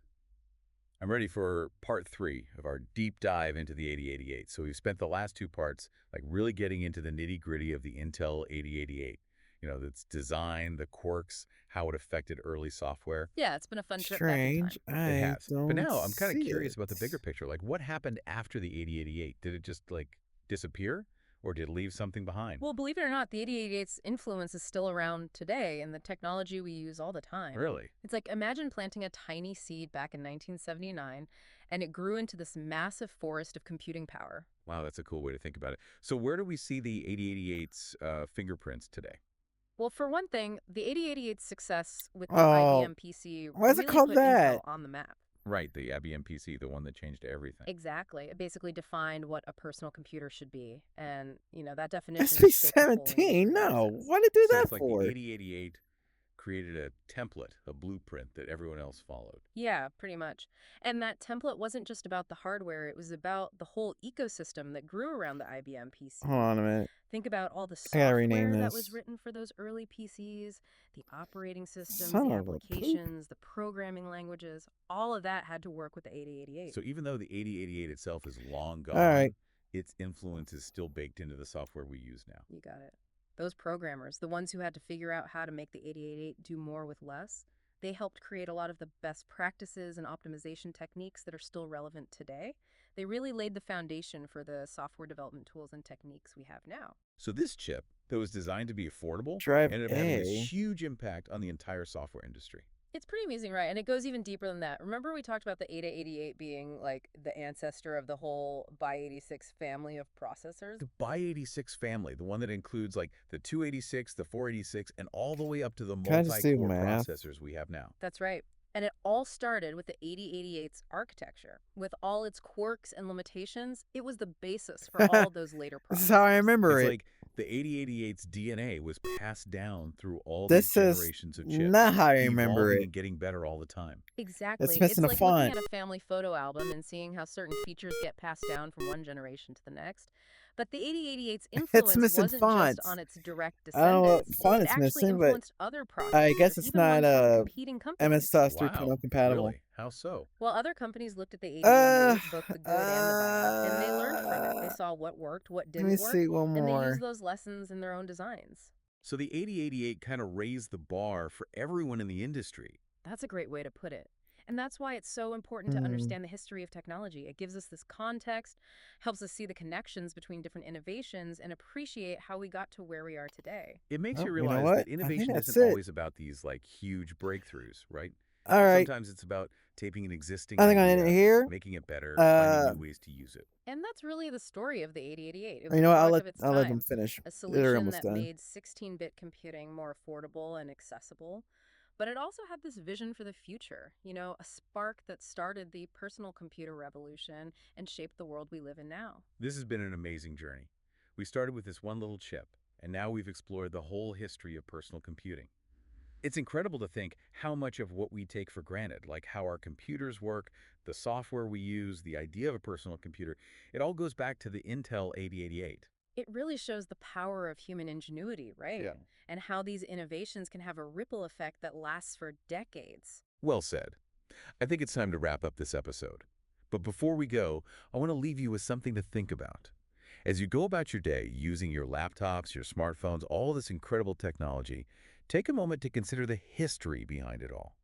I'm ready for part 3 of our deep dive into the 8088. So we've spent the last 2 parts like really getting into the nitty-gritty of the Intel 8088. You know, its design, the quirks, how it affected early software. Yeah, it's been a fun trip back in Strange. time. I It has. don't But now I'm kind of see curious about the it. bigger picture. Like, what happened after the 8088? Did it just, like, disappear? Or did it leave something behind? Well, believe it or not, the 8088's influence is still around today in the technology we use all the time. Really? It's like, imagine planting a tiny seed back in 1979, and it grew into this massive forest of computing power. Wow, that's a cool way to think about it. So where do we see the 8088's fingerprints today? Well, for one thing, the 8088's success with the Oh, IBM PC why is it really called put that? Intel on the map. Right, the IBM PC, the one that changed everything. Exactly. It basically defined what a personal computer should be. And, that definition SP has shaped the whole 17? industry ever No. since. Why did it do So that it's like for? the 8088 created a template, a blueprint that everyone else followed. Yeah, pretty much. And that template wasn't just about the hardware, it was about the whole ecosystem that grew around the IBM PC. Hold on a minute. Think about all the I gotta rename software that was this. written for those early PCs, the operating systems, Son the of a poop. applications, the programming languages, all of that had to work with the 8088. So even though the 8088 itself is long gone, right. its influence is still baked into the software we use now. You got it. Those programmers, the ones who had to figure out how to make the 8088 do more with less, they helped create a lot of the best practices and optimization techniques that are still relevant today. They really laid the foundation for the software development tools and techniques we have now. So this chip that was designed to be affordable Drive ended up having A. this huge impact on the entire software industry. It's pretty amazing, right? And it goes even deeper than that. Remember we talked about the 8088 being like the ancestor of the whole by 86 family of processors? The by 86 family, the one that includes like the 286, the 486, and all the way up to the Can I just do multi-core math? processors we have now. That's right. And it all started with the 8088's architecture. With all its quirks and limitations, it was the basis for all those later This is how I processors. remember It's it. like the 8088's DNA was passed down through all these This is generations of chips, not how I remember evolving it. and getting better all the time. It's Exactly. missing It's a like looking font. at a family photo album and seeing how certain features get passed down from one generation to the next. But the 8088's It's influence missing wasn't just fonts. on its direct I don't know what descendants, font it it's actually missing, but influenced other I guess processors, it's even not ones from competing companies. MS-DOS Wow, 3.0 compatible. really? How so? While other companies looked at the Uh, 8088, both the good and the bad, and they learned from it. They saw what worked, what let me didn't work, see one and they used more. those lessons in their own designs. So the 8088 kind of raised the bar for everyone in the industry. That's a great way to put it. And that's why it's so important to Hmm. understand the history of technology. It gives us this context, helps us see the connections between different innovations, and appreciate how we got to where we are today. It makes Oh, you you know realize what? that I think innovation that's isn't it. always about these like huge breakthroughs, right? All right. Sometimes it's about taking an existing I think I'm gonna end it idea, here. making it better, finding Uh, new ways to use it. And that's really the story of the 8088. It was you a know what? product of its I'll let them time, finish. a They're solution almost that done. made 16-bit computing more affordable and accessible. But it also had this vision for the future, a spark that started the personal computer revolution and shaped the world we live in now. This has been an amazing journey. We started with this one little chip, and now we've explored the whole history of personal computing. It's incredible to think how much of what we take for granted, like how our computers work, the software we use, the idea of a personal computer, it all goes back to the Intel 8088. It really shows the power of human ingenuity, right? Yeah. And how these innovations can have a ripple effect that lasts for decades. Well said. I think it's time to wrap up this episode. But before we go, I want to leave you with something to think about. As you go about your day using your laptops, your smartphones, all this incredible technology, take a moment to consider the history behind it all.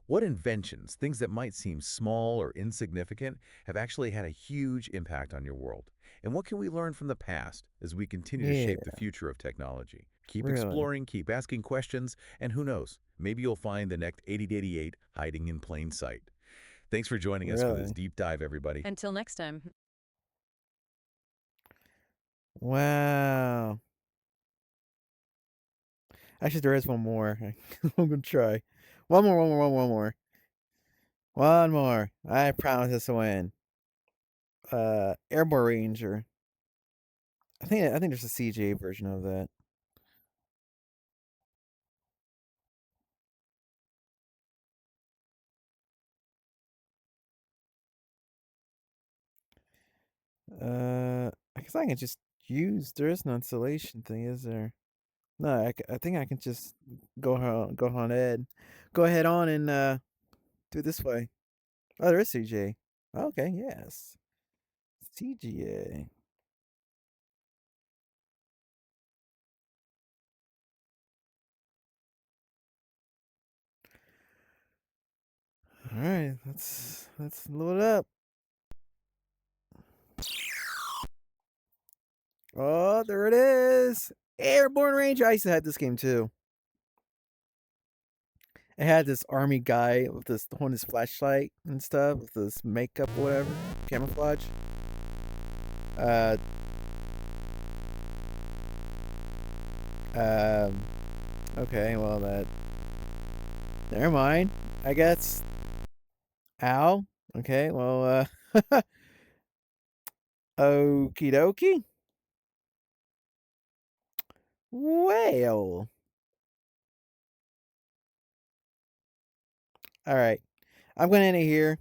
What inventions, things that might seem small or insignificant, have actually had a huge impact on your world? And what can we learn from the past as we continue to Yeah, shape the future of technology? Keep really, exploring, keep asking questions, and who knows, maybe you'll find the next 8088 hiding in plain sight. Thanks for joining us for this really. deep dive, everybody. Until next time. Wow. Actually, there is one more. I'm gonna try. One more. One more. I promise this will win. Airborne Ranger. I think there's a CJ version of that. I guess I can just use. There is no installation thing, is there? No, I think I can just go ahead on and do it this way. Oh, there is CJ. Okay, yes, CGA. All right, let's load it up. Oh, there it is. Airborne Ranger. I used to have this game too. It had this army guy with this holding his flashlight and stuff with this makeup or whatever, camouflage. Uh, um, okay, well that. Never mind. I guess. Ow. Okay, well, okie dokie. Well, all right. I'm gonna end it here.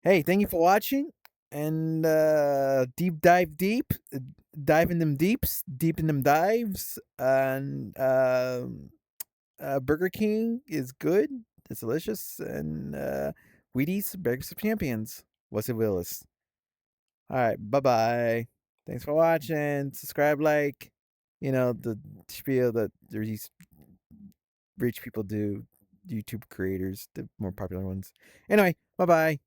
Hey, thank you for watching, and dive in them deeps, deep in them dives, and Burger King is good, it's delicious, and Wheaties, Breakfast of Champions. What's it, Willis? All right, bye bye. Thanks for watching. Subscribe, like, the spiel that these rich people do, YouTube creators, the more popular ones. Anyway, bye bye.